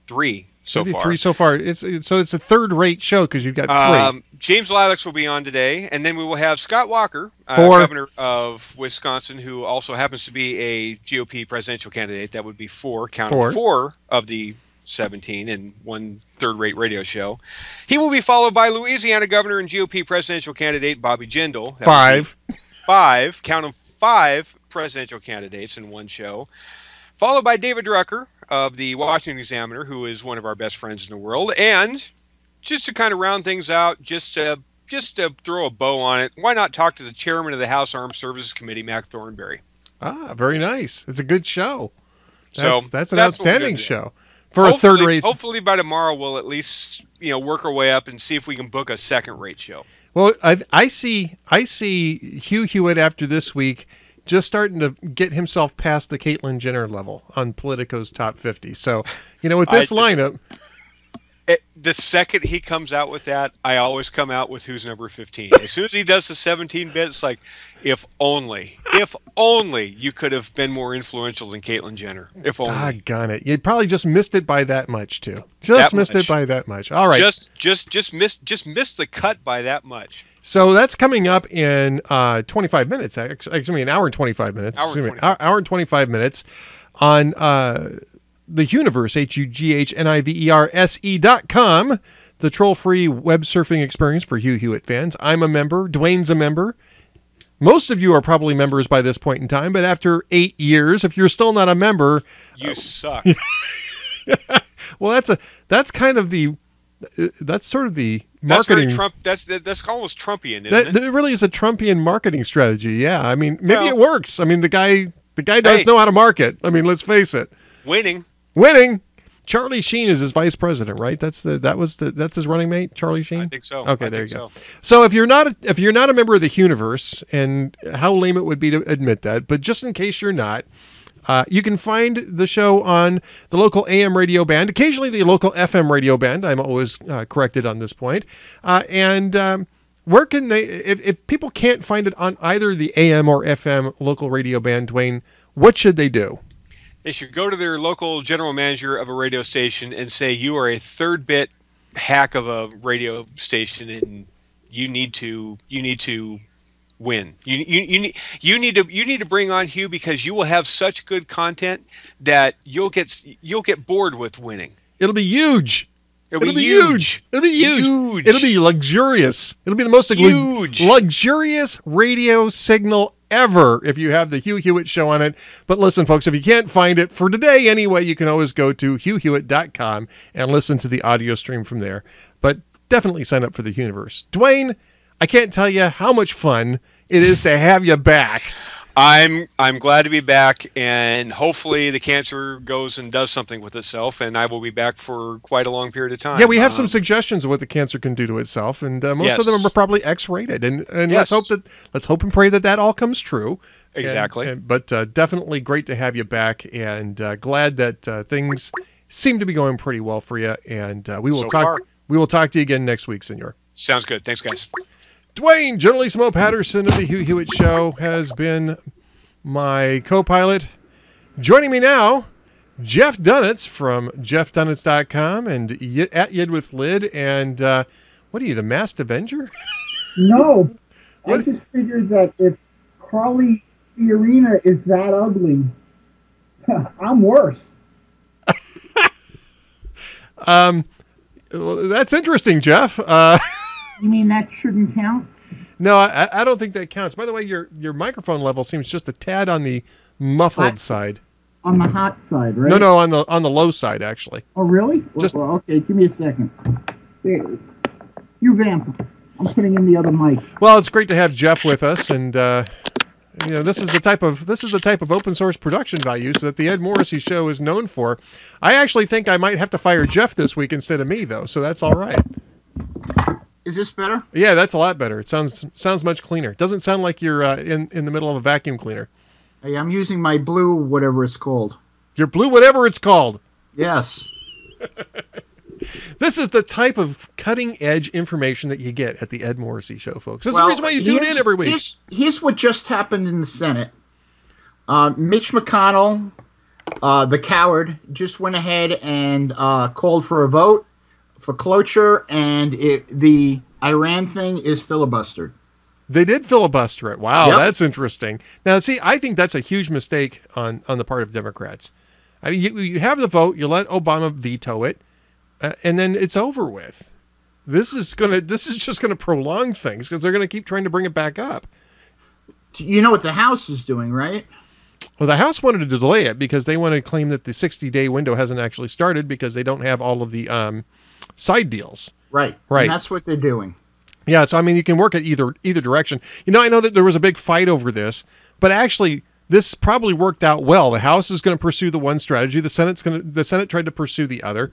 three so far. Three so far. It's a third-rate show because you've got three. James Lilacs will be on today, and then we will have Scott Walker, governor of Wisconsin, who also happens to be a GOP presidential candidate. That would be four of the 17 in one third-rate radio show. He will be followed by Louisiana governor and GOP presidential candidate Bobby Jindal. Five. Count them. 5 presidential candidates in one show, followed by David Drucker of the Washington Examiner, who is one of our best friends in the world. And just to kind of round things out, just to throw a bow on it, why not talk to the chairman of the House Armed Services Committee, Mac Thornberry? Ah, very nice. It's a good show. That's an outstanding show for a third-rate. Hopefully by tomorrow we'll at least work our way up and see if we can book a second-rate show. Well, I see Hugh Hewitt after this week just starting to get himself past the Caitlyn Jenner level on Politico's top 50. So, with this lineup... The second he comes out with that, I always come out with who's number 15. As soon as he does the 17-bit, it's like, if only you could have been more influential than Caitlyn Jenner. If only. Doggone it. You probably just missed it by that much, too. Just missed it by that much. All right. Just missed the cut by that much. So that's coming up in 25 minutes. Actually, an hour and 25 minutes. Hour and 25 minutes on... the Universe, HUGHNIVERSE.com, the troll-free web surfing experience for Hugh Hewitt fans. I'm a member. Duane's a member. Most of you are probably members by this point in time, but after 8 years, if you're still not a member... You suck. Well, that's kind of the That's sort of the That's very marketing. Trump. That's almost Trumpian, isn't it? That really is a Trumpian marketing strategy. Yeah, I mean, maybe Well- it works. I mean, the guy does Hey. know how to market. I mean, let's face it. Winning. Charlie Sheen is his vice president, right? That's his running mate, Charlie Sheen. I think so. Okay, I there you think go. So if you're not a member of the Universe, and how lame it would be to admit that, but just in case you're not, you can find the show on the local AM radio band, occasionally the local FM radio band. I'm always corrected on this point. Where can they, if people can't find it on either the AM or FM local radio band, Duane, what should they do? They should go to their local general manager of a radio station and say, you are a third bit hack of a radio station, and you need to win. You need to bring on Hugh, because you will have such good content that you'll get bored with winning. It'll be huge. It'll be huge. It'll be huge. Huge. It'll be luxurious. It'll be the most Huge. luxurious radio signal ever if you have the Hugh Hewitt Show on it. But listen, folks, if you can't find it for today anyway, you can always go to hughhewitt.com and listen to the audio stream from there. But definitely sign up for the Universe. Duane, I can't tell you how much fun it is to have you back. I'm glad to be back, and hopefully the cancer goes and does something with itself, and I will be back for quite a long period of time. Yeah, we have some suggestions of what the cancer can do to itself, and most of them are probably X-rated. And Yes. let's hope and pray that all comes true. Exactly. But definitely great to have you back, and glad that things seem to be going pretty well for you. And we will So talk. far. We will talk to you again next week, Senor. Sounds good. Thanks, guys. Duane, Generalissimo Patterson of the Hugh Hewitt Show, has been my co-pilot. Joining me now, Jeff Dunetz from jeffdunetz.com and at Yid with Lid. And what are you, the Masked Avenger? No, What? I just figured that if Carly Fiorina is that ugly, I'm worse. Well, that's interesting, Jeff. You mean that shouldn't count? No, I don't think that counts. By the way, your microphone level seems just a tad on the muffled What? side. On the hot side, right? No, on the low side, actually. Oh, really? Just- Well, okay, give me a second. There. You vamp. I'm putting in the other mic. Well, it's great to have Jeff with us, and this is the type of open source production values that the Ed Morrissey Show is known for. I actually think I might have to fire Jeff this week instead of me, though, so that's all right. Is this better? Yeah, that's a lot better. It sounds much cleaner. It doesn't sound like you're in the middle of a vacuum cleaner. Hey, I'm using my blue, whatever it's called. Your blue, whatever it's called. Yes. This is the type of cutting-edge information that you get at the Ed Morrissey Show, folks. This is the reason why you tune in every week. Here's what just happened in the Senate. Mitch McConnell, the coward, just went ahead and called for a vote for cloture, and the Iran thing is filibustered. They did filibuster it. Wow, Yep. That's interesting. Now, see, I think that's a huge mistake on the part of Democrats. I mean, you have the vote, you let Obama veto it, and then it's over with. This is just gonna prolong things because they're gonna keep trying to bring it back up. You know what the House is doing, right? Well, the House wanted to delay it because they want to claim that the 60-day window hasn't actually started because they don't have all of the side deals. Right. Right. And that's what they're doing. Yeah, so I mean, you can work at either direction. I know that there was a big fight over this, but actually, this probably worked out well. The House is going to pursue the one strategy. The Senate tried to pursue the other.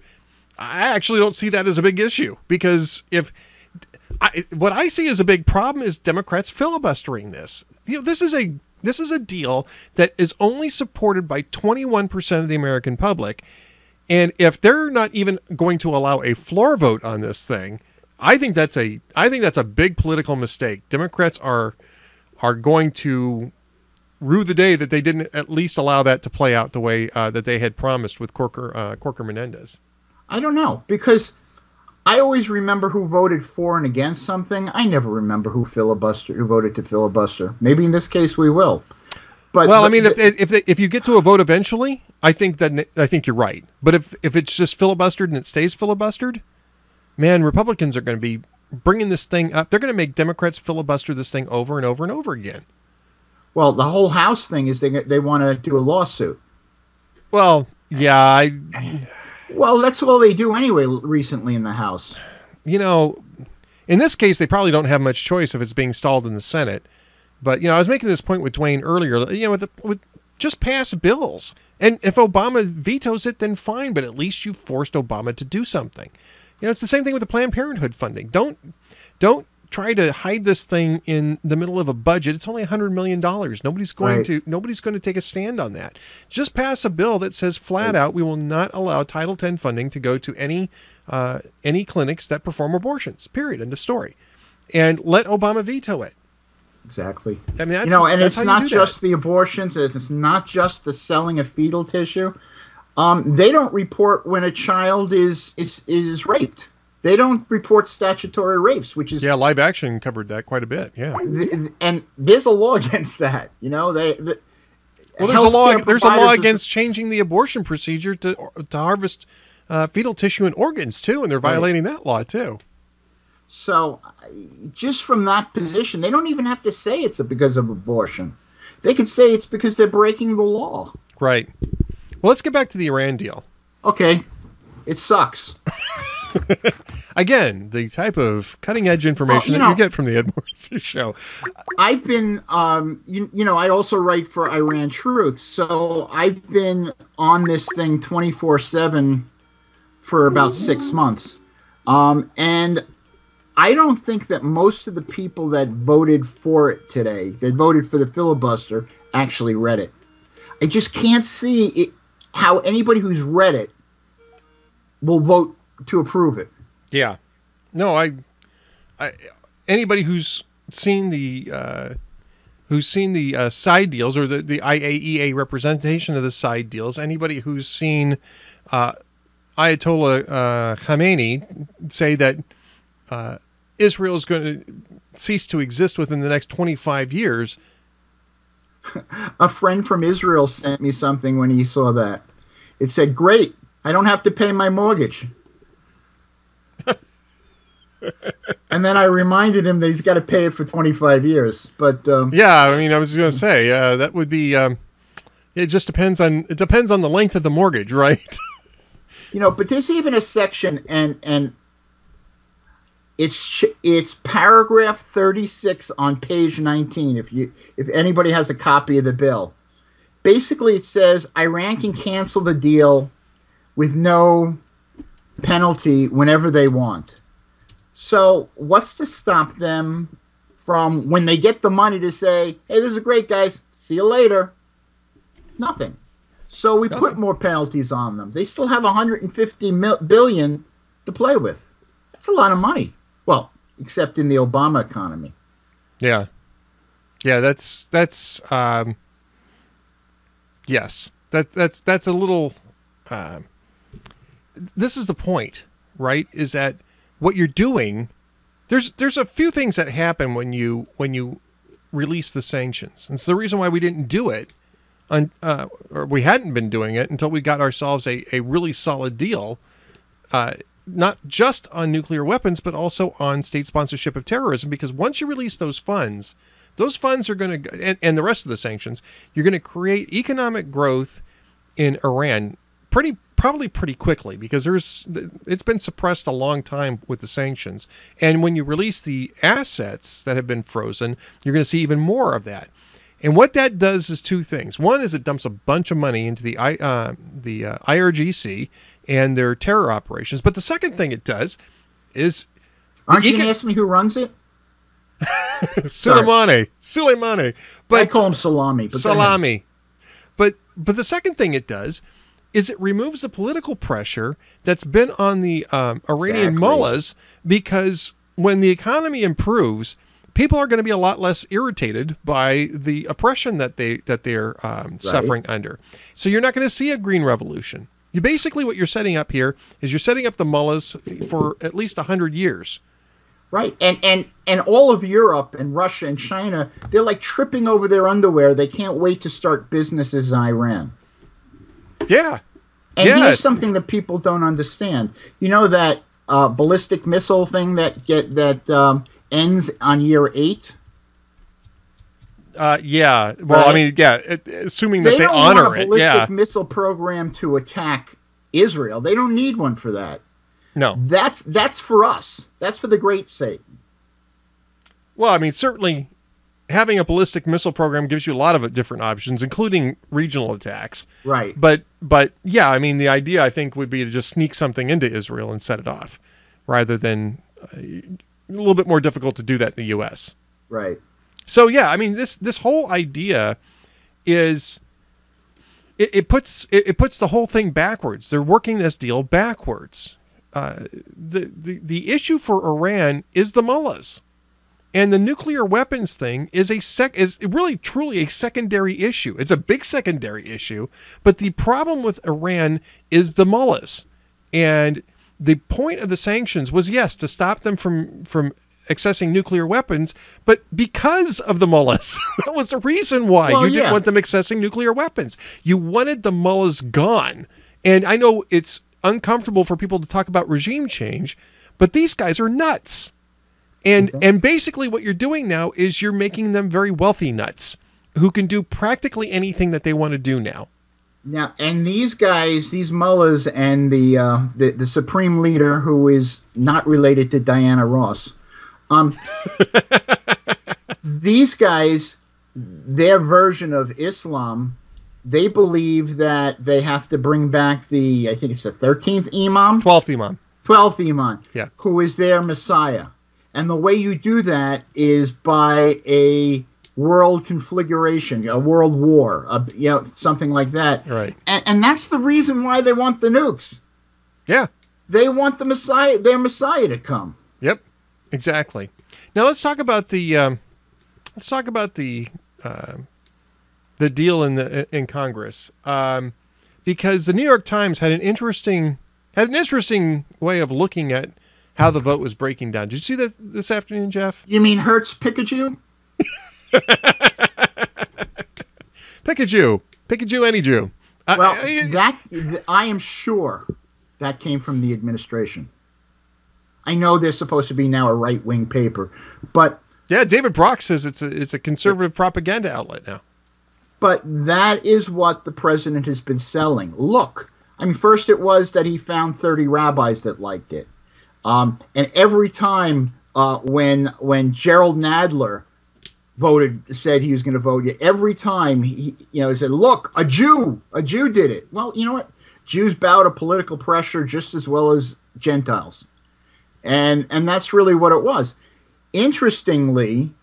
I actually don't see that as a big issue because what I see as a big problem is Democrats filibustering this. This is a deal that is only supported by 21% of the American public, and if they're not even going to allow a floor vote on this thing, I think that's a big political mistake. Democrats are going to rue the day that they didn't at least allow that to play out the way that they had promised with Corker Menendez. I don't know, because I always remember who voted for and against something. I never remember who voted to filibuster. Maybe in this case we will. But Well, I mean, if you get to a vote eventually, I think you're right. But if it's just filibustered and it stays filibustered, man, Republicans are going to be bringing this thing up. They're going to make Democrats filibuster this thing over and over and over again. Well, the whole House thing is they want to do a lawsuit. Well, yeah, Well, that's all they do anyway recently in the House. You know, in this case, they probably don't have much choice if it's being stalled in the Senate. But, you know, I was making this point with Duane earlier, you know, with just pass bills. And if Obama vetoes it, then fine, but at least you forced Obama to do something. You know, it's the same thing with the Planned Parenthood funding. Don't try to hide this thing in the middle of a budget. It's only $100 million. Nobody's going to take a stand on that. Just pass a bill that says flat out, we will not allow Title X funding to go to any clinics that perform abortions, period, end of story. And let Obama veto it. Exactly. I mean, and it's not just the abortions. It's not just the selling of fetal tissue. They don't report when a child is raped. They don't report statutory rapes, which is Live Action covered that quite a bit. Yeah, and there's a law against that. You know, there's a law against changing the abortion procedure to harvest fetal tissue and organs too, and they're violating that law too. So, just from that position, they don't even have to say it's because of abortion. They could say it's because they're breaking the law. Right. Well, let's get back to the Iran deal. Okay. It sucks. Again, the type of cutting-edge information that you get from the Ed Morrissey show. I've been, I also write for Iran Truth, so I've been on this thing 24/7 for about 6 months. And I don't think that most of the people that voted for it today, that voted for the filibuster, actually read it. I just can't see how anybody who's read it will vote to approve it. Yeah. No, I anybody who's seen the side deals or the IAEA representation of the side deals, anybody who's seen Ayatollah Khamenei say that Israel is going to cease to exist within the next 25 years. A friend from Israel sent me something when he saw that. It said, "Great, I don't have to pay my mortgage." And then I reminded him that he's got to pay it for 25 years. But yeah, I mean, I was going to say that would be. It just depends on the length of the mortgage, right? But there's even a section, and it's paragraph 36 on page 19. If anybody has a copy of the bill, basically it says Iran can cancel the deal with no penalty whenever they want. So what's to stop them from, when they get the money, to say, "Hey, this is great, guys. See you later"? Nothing. So we put more penalties on them. They still have $150 billion to play with. That's a lot of money. Well, except in the Obama economy. Yeah. Yeah, that's yes. That's a little this is the point, right? Is that what you're doing, there's a few things that happen when you release the sanctions. And it's the reason why we didn't do it, or we hadn't been doing it until we got ourselves a really solid deal, not just on nuclear weapons, but also on state sponsorship of terrorism. Because once you release those funds are going to, and the rest of the sanctions, you're going to create economic growth in Iran probably pretty quickly, because it's been suppressed a long time with the sanctions. And when you release the assets that have been frozen, you're going to see even more of that. And what that does is two things. One is it dumps a bunch of money into the IRGC and their terror operations. But the second thing it does is, aren't you going to ask me who runs it? Soleimani. But I call him Salami. But Salami. But the second thing it does is it removes the political pressure that's been on the Iranian mullahs, because when the economy improves, people are going to be a lot less irritated by the oppression that they're suffering under. So you're not going to see a green revolution. You basically, what you're setting up here is you're setting up the mullahs for at least 100 years. Right. And all of Europe and Russia and China, they're like tripping over their underwear. They can't wait to start businesses in Iran. Yeah. And here's something that people don't understand. You know that ballistic missile thing that ends on year 8? Yeah. Well, right? I mean, yeah, assuming that they honor it. They don't want a ballistic missile program to attack Israel. They don't need one for that. No. That's for us. That's for the great sake. Well, I mean, certainly having a ballistic missile program gives you a lot of different options, including regional attacks. Right. But yeah, I mean, the idea, I think, would be to just sneak something into Israel and set it off, rather than a little bit more difficult to do that in the U.S. Right. So, yeah, I mean, this whole idea is... It puts the whole thing backwards. They're working this deal backwards. The issue for Iran is the mullahs, and the nuclear weapons thing is is really truly a secondary issue. It's a big secondary issue, but the problem with Iran is the mullahs, and the point of the sanctions was, yes, to stop them from accessing nuclear weapons, but because of the mullahs. That was the reason why you didn't want them accessing nuclear weapons. You wanted the mullahs gone. And I know it's uncomfortable for people to talk about regime change, but these guys are nuts. And basically what you're doing now is you're making them very wealthy nuts who can do practically anything that they want to do now. Now, and these guys, these mullahs, and the supreme leader, who is not related to Diana Ross, these guys, their version of Islam, they believe that they have to bring back I think it's the 13th Imam? 12th Imam. 12th Imam, yeah, who is their Messiah. And the way you do that is by a world conflagration, a world war, something like that. Right. And that's the reason why they want the nukes. Yeah. They want their Messiah to come. Yep. Exactly. Now let's talk about the deal in Congress, because the New York Times had an interesting way of looking at how the vote was breaking down. Did you see that this afternoon, Jeff? You mean Hertz pick a Jew? Pick a Jew, any Jew. Well, I am sure that came from the administration. I know they're supposed to be now a right-wing paper, but... Yeah, David Brock says it's a conservative propaganda outlet now. But that is what the president has been selling. Look, I mean, first it was that he found 30 rabbis that liked it. And every time when Gerald Nadler said he was going to vote, every time he said, look, a Jew did it. Well, you know what? Jews bow to political pressure just as well as Gentiles. And that's really what it was. Interestingly,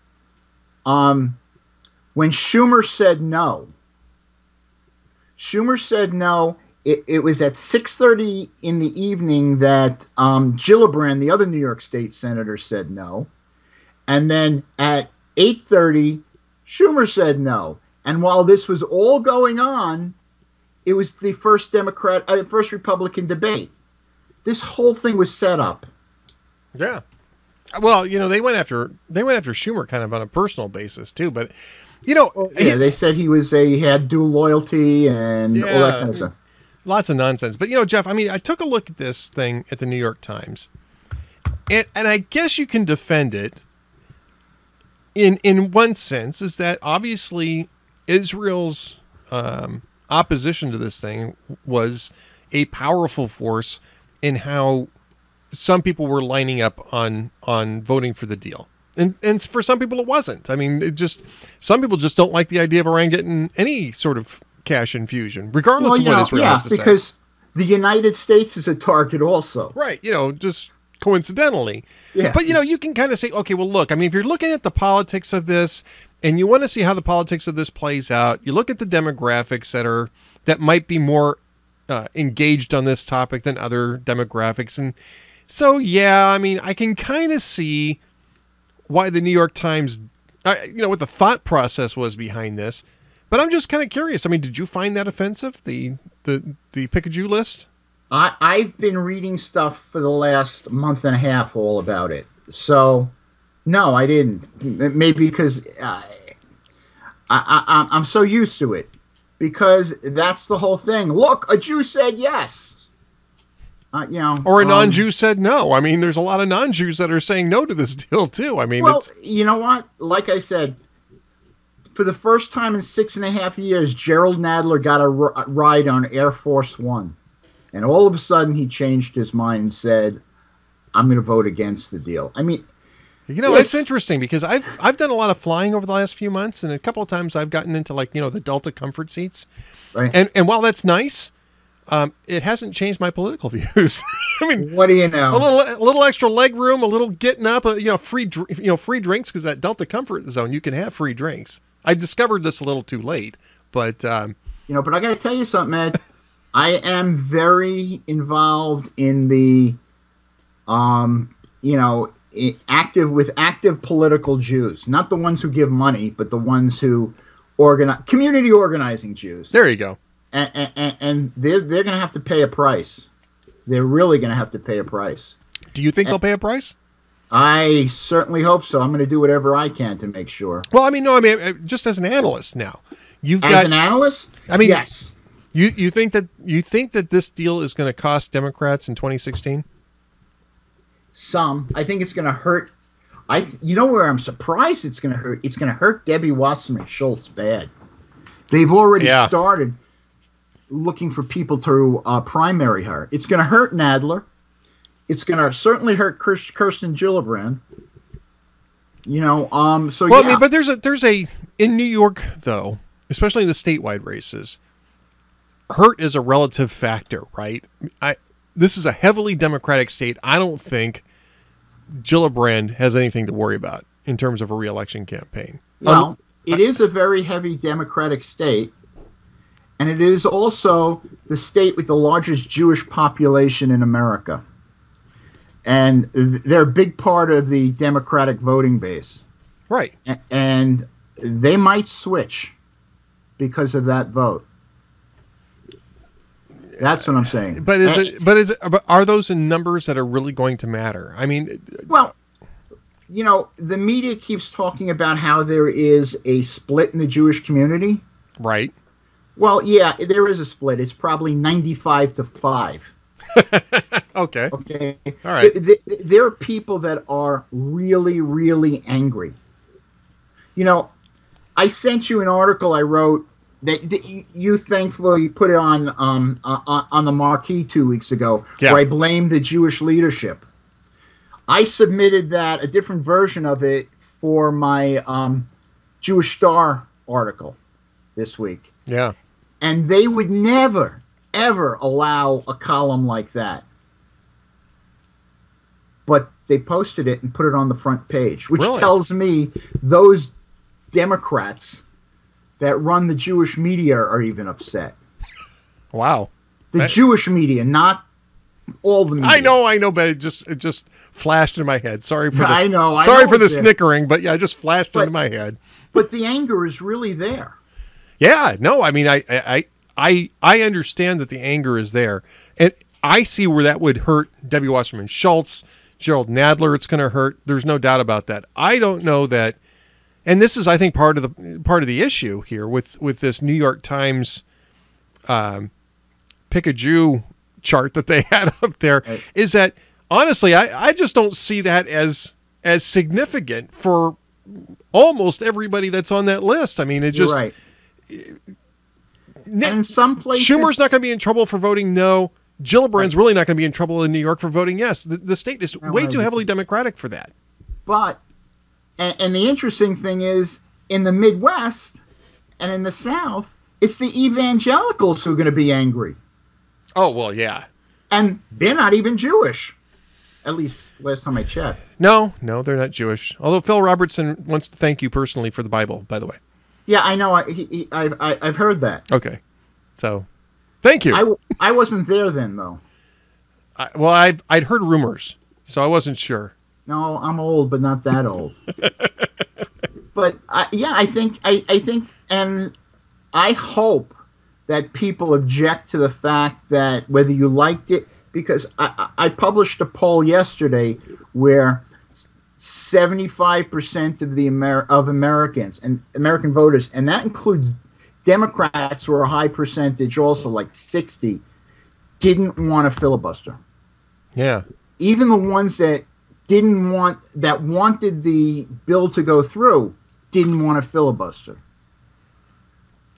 when Schumer said no, it was at 6:30 in the evening that Gillibrand, the other New York State senator, said no. And then at 8:30, Schumer said no. And while this was all going on, it was the first Republican debate. This whole thing was set up. Yeah. Well, they went after Schumer kind of on a personal basis too, but they said he had dual loyalty and all that kind of stuff. Lots of nonsense. But Jeff, I mean, I took a look at this thing at the New York Times, and I guess you can defend it in one sense, is that obviously Israel's opposition to this thing was a powerful force in how some people were lining up on voting for the deal. And for some people it wasn't. I mean, some people just don't like the idea of Iran getting any sort of cash infusion, regardless of what Israel has to say. Because the United States is a target also. Right, just coincidentally. Yeah. But, you can kind of say, okay, well, look, I mean, if you're looking at the politics of this and you want to see how the politics of this plays out, you look at the demographics that might be more engaged on this topic than other demographics. And so, yeah, I mean, I can kind of see why the New York Times, what the thought process was behind this. But I'm just kind of curious. I mean, did you find that offensive, the pick a Jew list? I've been reading stuff for the last month and a half all about it. So, no, I didn't. Maybe because I'm so used to it. Because that's the whole thing. Look, a Jew said yes. Or a non-Jew said no. I mean, there's a lot of non-Jews that are saying no to this deal, too. I mean, you know what? Like I said, for the first time in 6.5 years, Gerald Nadler got a ride on Air Force One. And all of a sudden, he changed his mind and said, I'm going to vote against the deal. I mean, you know, it's interesting because I've done a lot of flying over the last few months, and a couple of times I've gotten into, like, you know, the Delta comfort seats. Right. And while that's nice, it hasn't changed my political views. I mean, what do you know? A little extra leg room, a little getting up, free drinks, because that Delta comfort zone, you can have free drinks. I discovered this a little too late, but but I got to tell you something, Ed. I am very involved in the, active political Jews, not the ones who give money, but the ones who community organizing Jews. There you go. And they're going to have to pay a price. They're really going to have to pay a price. Do you think they'll pay a price? I certainly hope so. I'm going to do whatever I can to make sure. Well, I mean, just as an analyst now, as an analyst, I mean, yes. You think that this deal is going to cost Democrats in 2016? Some. I think it's going to hurt. You know where I'm surprised it's going to hurt? It's going to hurt Debbie Wasserman Schultz bad. They've already started looking for people to primary her. It's going to hurt Nadler. It's going to certainly hurt Kirsten Gillibrand. So well, I mean, but there's a in New York, though, especially in the statewide races, hurt is a relative factor, right? This is a heavily Democratic state. I don't think Gillibrand has anything to worry about in terms of a re-election campaign. Well, it is a very heavy Democratic state, and it is also the state with the largest Jewish population in America. And they're a big part of the Democratic voting base. Right. And they might switch because of that vote. That's what I'm saying. But are those in numbers that are really going to matter? I mean, well, the media keeps talking about how there is a split in the Jewish community. Right. Well, yeah, there is a split. It's probably 95-5. Okay. All right. There are people that are really, really angry. I sent you an article I wrote that you thankfully put it on the marquee 2 weeks ago, where I blamed the Jewish leadership. I submitted a different version of it for my Jewish Star article this week. Yeah. And they would never, ever allow a column like that. But they posted it and put it on the front page, which tells me those Democrats that run the Jewish media are even upset. Wow. The Jewish media, not all the media. I know, but it just flashed in my head. Sorry for the snickering, but yeah, it just flashed into my head. But the anger is really there. Yeah, no, I mean, I understand that the anger is there, and I see where that would hurt Debbie Wasserman Schultz, Gerald Nadler. It's going to hurt. There's no doubt about that. I don't know that, and this is, I think, part of the issue here with this New York Times pick a Jew chart that they had up there, is that honestly, I just don't see that as significant for almost everybody that's on that list. I mean, it just. Right. And in some places, Schumer's not going to be in trouble for voting no. Gillibrand's really not going to be in trouble in New York for voting yes. The state is way too heavily Democratic for that. But, and the interesting thing is, in the Midwest and in the South, it's the evangelicals who are going to be angry. Oh, well, yeah. And they're not even Jewish. At least last time I checked. No, they're not Jewish. Although Phil Robertson wants to thank you personally for the Bible, by the way. Yeah, I know. I've heard that. Okay, so thank you. I wasn't there then, though. I'd heard rumors, so I wasn't sure. No, I'm old, but not that old. But I think, and I hope that people object to the fact that whether you liked it, because I published a poll yesterday where 75% of Americans and American voters, and that includes Democrats, who are a high percentage, also like 60, didn't want a filibuster. Yeah, even the ones that wanted the bill to go through didn't want a filibuster.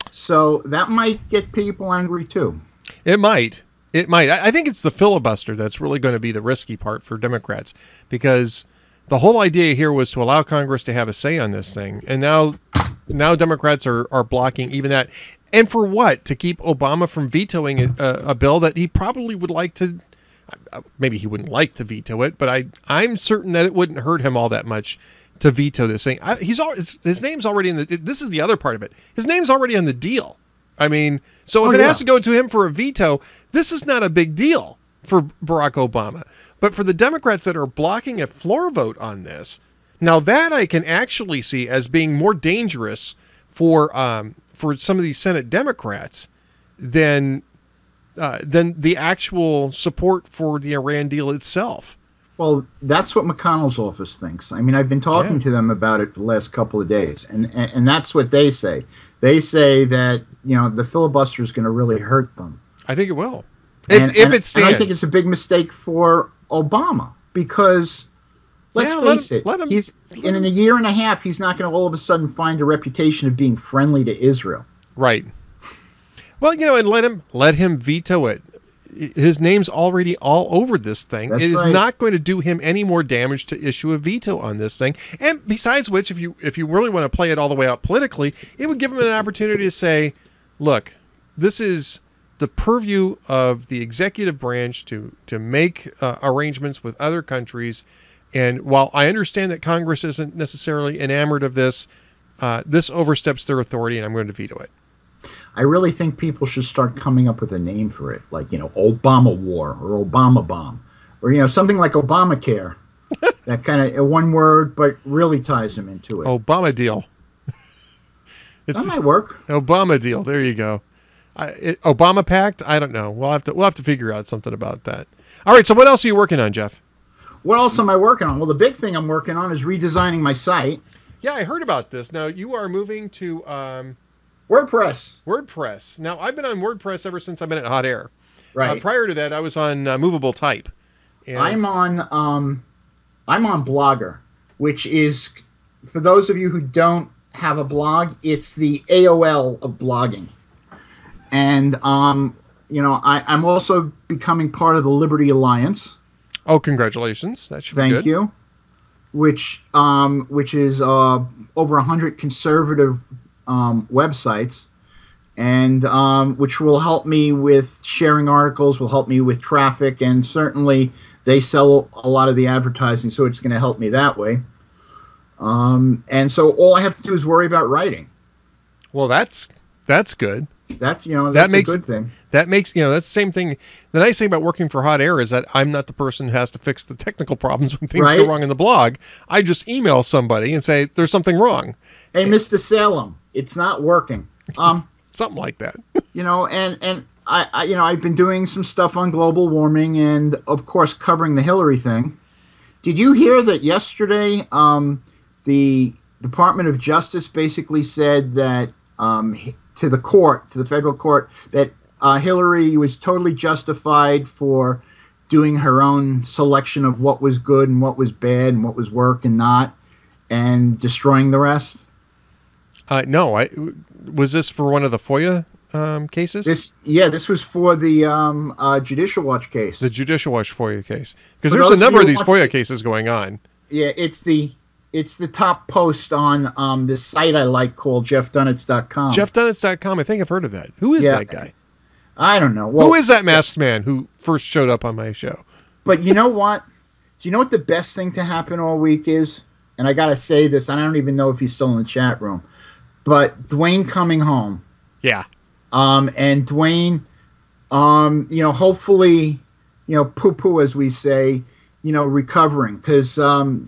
So that might get people angry too. It might. It might. I think it's the filibuster that's really going to be the risky part for Democrats, because the whole idea here was to allow Congress to have a say on this thing. And now Democrats are blocking even that. And for what? To keep Obama from vetoing a bill that he probably would like to. Maybe he wouldn't like to veto it, but I'm certain that it wouldn't hurt him all that much to veto this thing. His name's already in the. This is the other part of it. His name's already on the deal. I mean, so if it has to go to him for a veto, this is not a big deal for Barack Obama. But for the Democrats that are blocking a floor vote on this, now that I can actually see as being more dangerous for some of these Senate Democrats than the actual support for the Iran deal itself. Well, that's what McConnell's office thinks. I mean, I've been talking to them about it for the last couple of days, and that's what they say. They say that, the filibuster is going to really hurt them. I think it will. If it stands. And I think it's a big mistake for Obama, because let's face it, he's in a year and a half, he's not going to all of a sudden find a reputation of being friendly to Israel. Right. Well, and let him veto it. His name's already all over this thing. It is not going to do him any more damage to issue a veto on this thing. And besides which, if you really want to play it all the way out politically, it would give him an opportunity to say, look, this is the purview of the executive branch to make arrangements with other countries. And while I understand that Congress isn't necessarily enamored of this, this oversteps their authority, and I'm going to veto it. I really think people should start coming up with a name for it, like, Obama War or Obama Bomb, or, something like Obamacare. That kind of one word, but really ties them into it. Obama deal. That might work. Obama deal. There you go. Obama Pact. I don't know. We'll have to figure out something about that. All right. So what else are you working on, Jeff? What else am I working on? Well, the big thing I'm working on is redesigning my site. Yeah, I heard about this. Now you are moving to WordPress. Now I've been on WordPress ever since I've been at Hot Air. Right. Prior to that, I was on Movable Type. And I'm on Blogger, which is, for those of you who don't have a blog, it's the AOL of blogging. And I'm also becoming part of the Liberty Alliance. Oh, congratulations! That should be good. Thank you. Which is over 100 conservative websites, and which will help me with sharing articles, will help me with traffic, and certainly they sell a lot of the advertising, so it's going to help me that way. And so all I have to do is worry about writing. Well, that's good. That's that makes a good thing. That makes that's the same thing. The nice thing about working for Hot Air is that I'm not the person who has to fix the technical problems when things go wrong in the blog. I just email somebody and say there's something wrong. Hey, Mr. Salem, it's not working. Something like that. And I've been doing some stuff on global warming and, of course, covering the Hillary thing. Did you hear that yesterday the Department of Justice basically said that to the federal court, that Hillary was totally justified for doing her own selection of what was good and what was bad and what was work and not, and destroying the rest? No, was this for one of the FOIA cases? This was for the Judicial Watch case. The Judicial Watch FOIA case, because there's a number of these FOIA cases going on. Yeah, it's the top post on this site I like called JeffDunetz.com. JeffDunetz.com. I think I've heard of that. Who is that guy? I don't know. Well, who is that masked man who first showed up on my show? But you know what? Do you know what the best thing to happen all week is? And I got to say this. I don't even know if he's still in the chat room. But Duane coming home. Yeah. And Duane, hopefully, poo-poo, as we say, recovering, because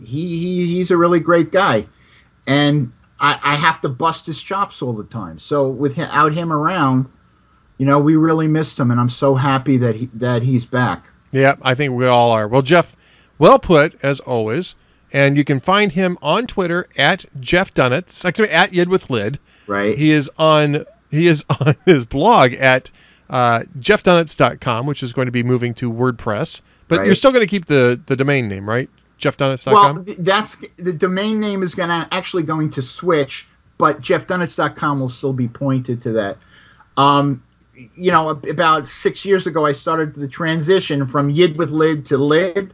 he's a really great guy. And I have to bust his chops all the time. So without him around, we really missed him, and I'm so happy that he's back. Yeah, I think we all are. Well, Jeff, well put, as always. And you can find him on Twitter at Jeff Dunetz, actually at Yid with Lid. Right. He is on his blog at JeffDunetz.com, which is going to be moving to WordPress. But you're still going to keep the domain name, right? JeffDunetz.com? Well, that's the domain name is going to switch, but JeffDunetz.com will still be pointed to that. about 6 years ago, I started the transition from Yid with Lid to Lid.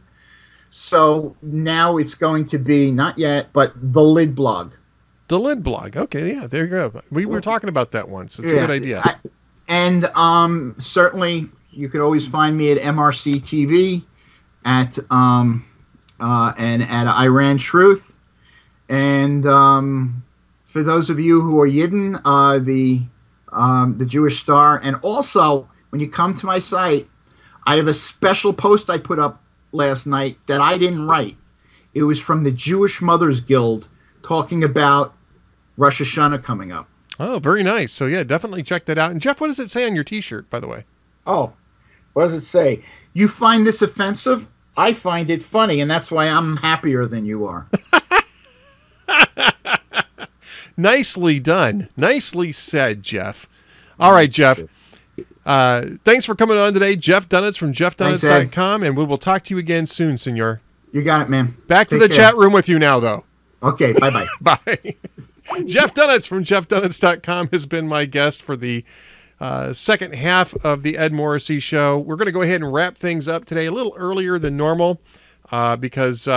So now it's going to be, not yet, but the Lid blog. The Lid blog. Okay, yeah, there you go. We were talking about that once. It's a good idea. And certainly you could always find me at MRC TV and at Iran Truth. And for those of you who are Yidden, the Jewish Star. And also, when you come to my site, I have a special post I put up last night that I didn't write. It was from the Jewish Mothers Guild talking about Rosh Hashanah coming up. Oh, very nice. So, yeah, definitely check that out. And, Jeff, what does it say on your T-shirt, by the way? Oh, what does it say? You find this offensive? I find it funny, and that's why I'm happier than you are. Nicely done. Nicely said, Jeff. All right, Jeff. Thanks for coming on today. Jeff Dunetz from jeffdunetz.com, and we will talk to you again soon, senor. You got it, man. Back to the chat room with you now, though. Okay, bye-bye. Bye. Jeff Dunetz from jeffdunetz.com has been my guest for the second half of the Ed Morrissey Show. We're going to go ahead and wrap things up today a little earlier than normal because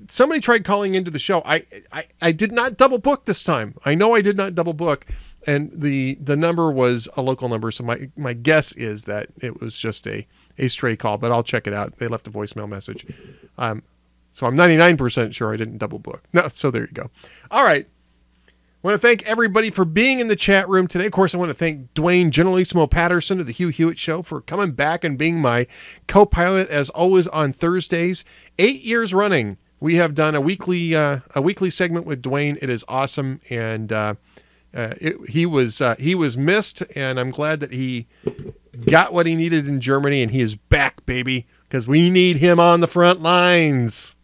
somebody tried calling into the show. I did not double book this time. I know I did not double book, and the number was a local number, so my guess is that it was just a stray call, but I'll check it out. They left a voicemail message. So I'm 99% sure I didn't double book. No, so there you go. All right. I want to thank everybody for being in the chat room today. Of course, I want to thank Duane Generalissimo Patterson of the Hugh Hewitt Show for coming back and being my co-pilot, as always, on Thursdays. 8 years running, we have done a weekly segment with Duane. It is awesome, and he was missed, and I'm glad that he got what he needed in Germany, and he is back, baby, because we need him on the front lines.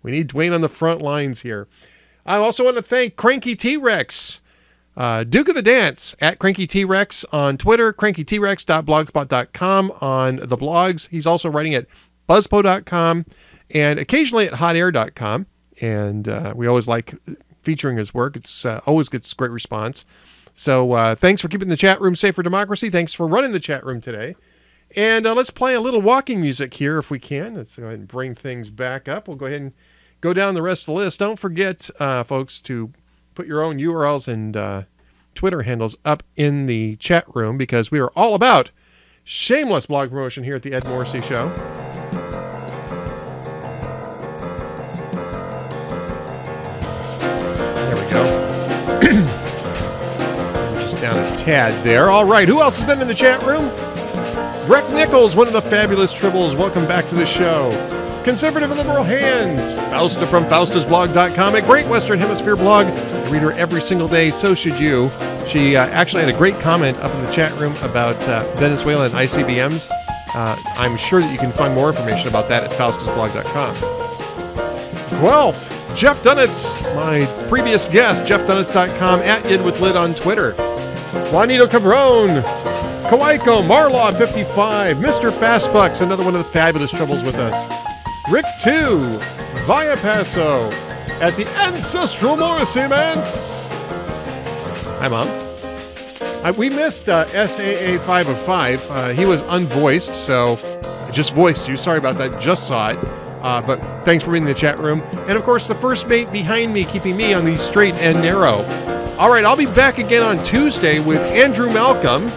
We need Duane on the front lines here. I also want to thank Cranky T-Rex, Duke of the Dance, at Cranky T-Rex on Twitter, crankytrex.blogspot.com on the blogs. He's also writing at buzzpo.com and occasionally at hotair.com. And we always like featuring his work. It's always gets great response. So thanks for keeping the chat room safe for democracy. Thanks for running the chat room today. And let's play a little walking music here if we can. Let's go ahead and bring things back up. We'll go ahead and go down the rest of the list. Don't forget, folks, to put your own URLs and Twitter handles up in the chat room, because we are all about shameless blog promotion here at the Ed Morrissey Show. There we go. Just down a tad there. All right, who else has been in the chat room? Breck Nichols, one of the fabulous Tribbles. Welcome back to the show. Conservative and Liberal Hands. Fausta from FaustasBlog.com, a great Western Hemisphere blog. I read her every single day, so should you. She actually had a great comment up in the chat room about Venezuela and ICBMs. I'm sure that you can find more information about that at FaustasBlog.com. Guelph, Jeff Dunetz, my previous guest, JeffDunetz.com, at YidWithLid on Twitter. Juanito Cabron, Kawaiko, Marlaw55, Mr. Fastbucks, another one of the fabulous Troubles with us. Rick 2, Via Paso, at the Ancestral Morrissey Mance. Hi, Mom. We missed SAA 5 of 5. He was unvoiced, so I just voiced you. Sorry about that. Just saw it. But thanks for being in the chat room. And, of course, the first mate behind me, keeping me on the straight and narrow. All right, I'll be back again on Tuesday with Andrew Malcolm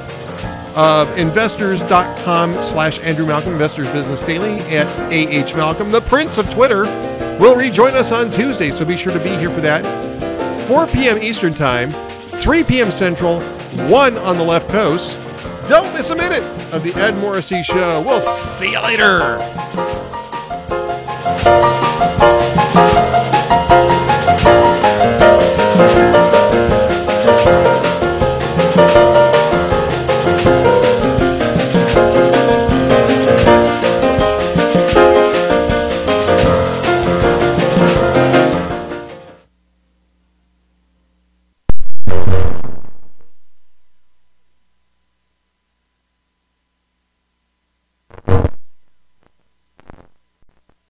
of investors.com/Andrew Malcolm, Investors Business Daily, at AH Malcolm. The Prince of Twitter will rejoin us on Tuesday, so be sure to be here for that. 4 p.m. Eastern Time, 3 p.m. Central, 1 on the left coast. Don't miss a minute of the Ed Morrissey Show. We'll see you later.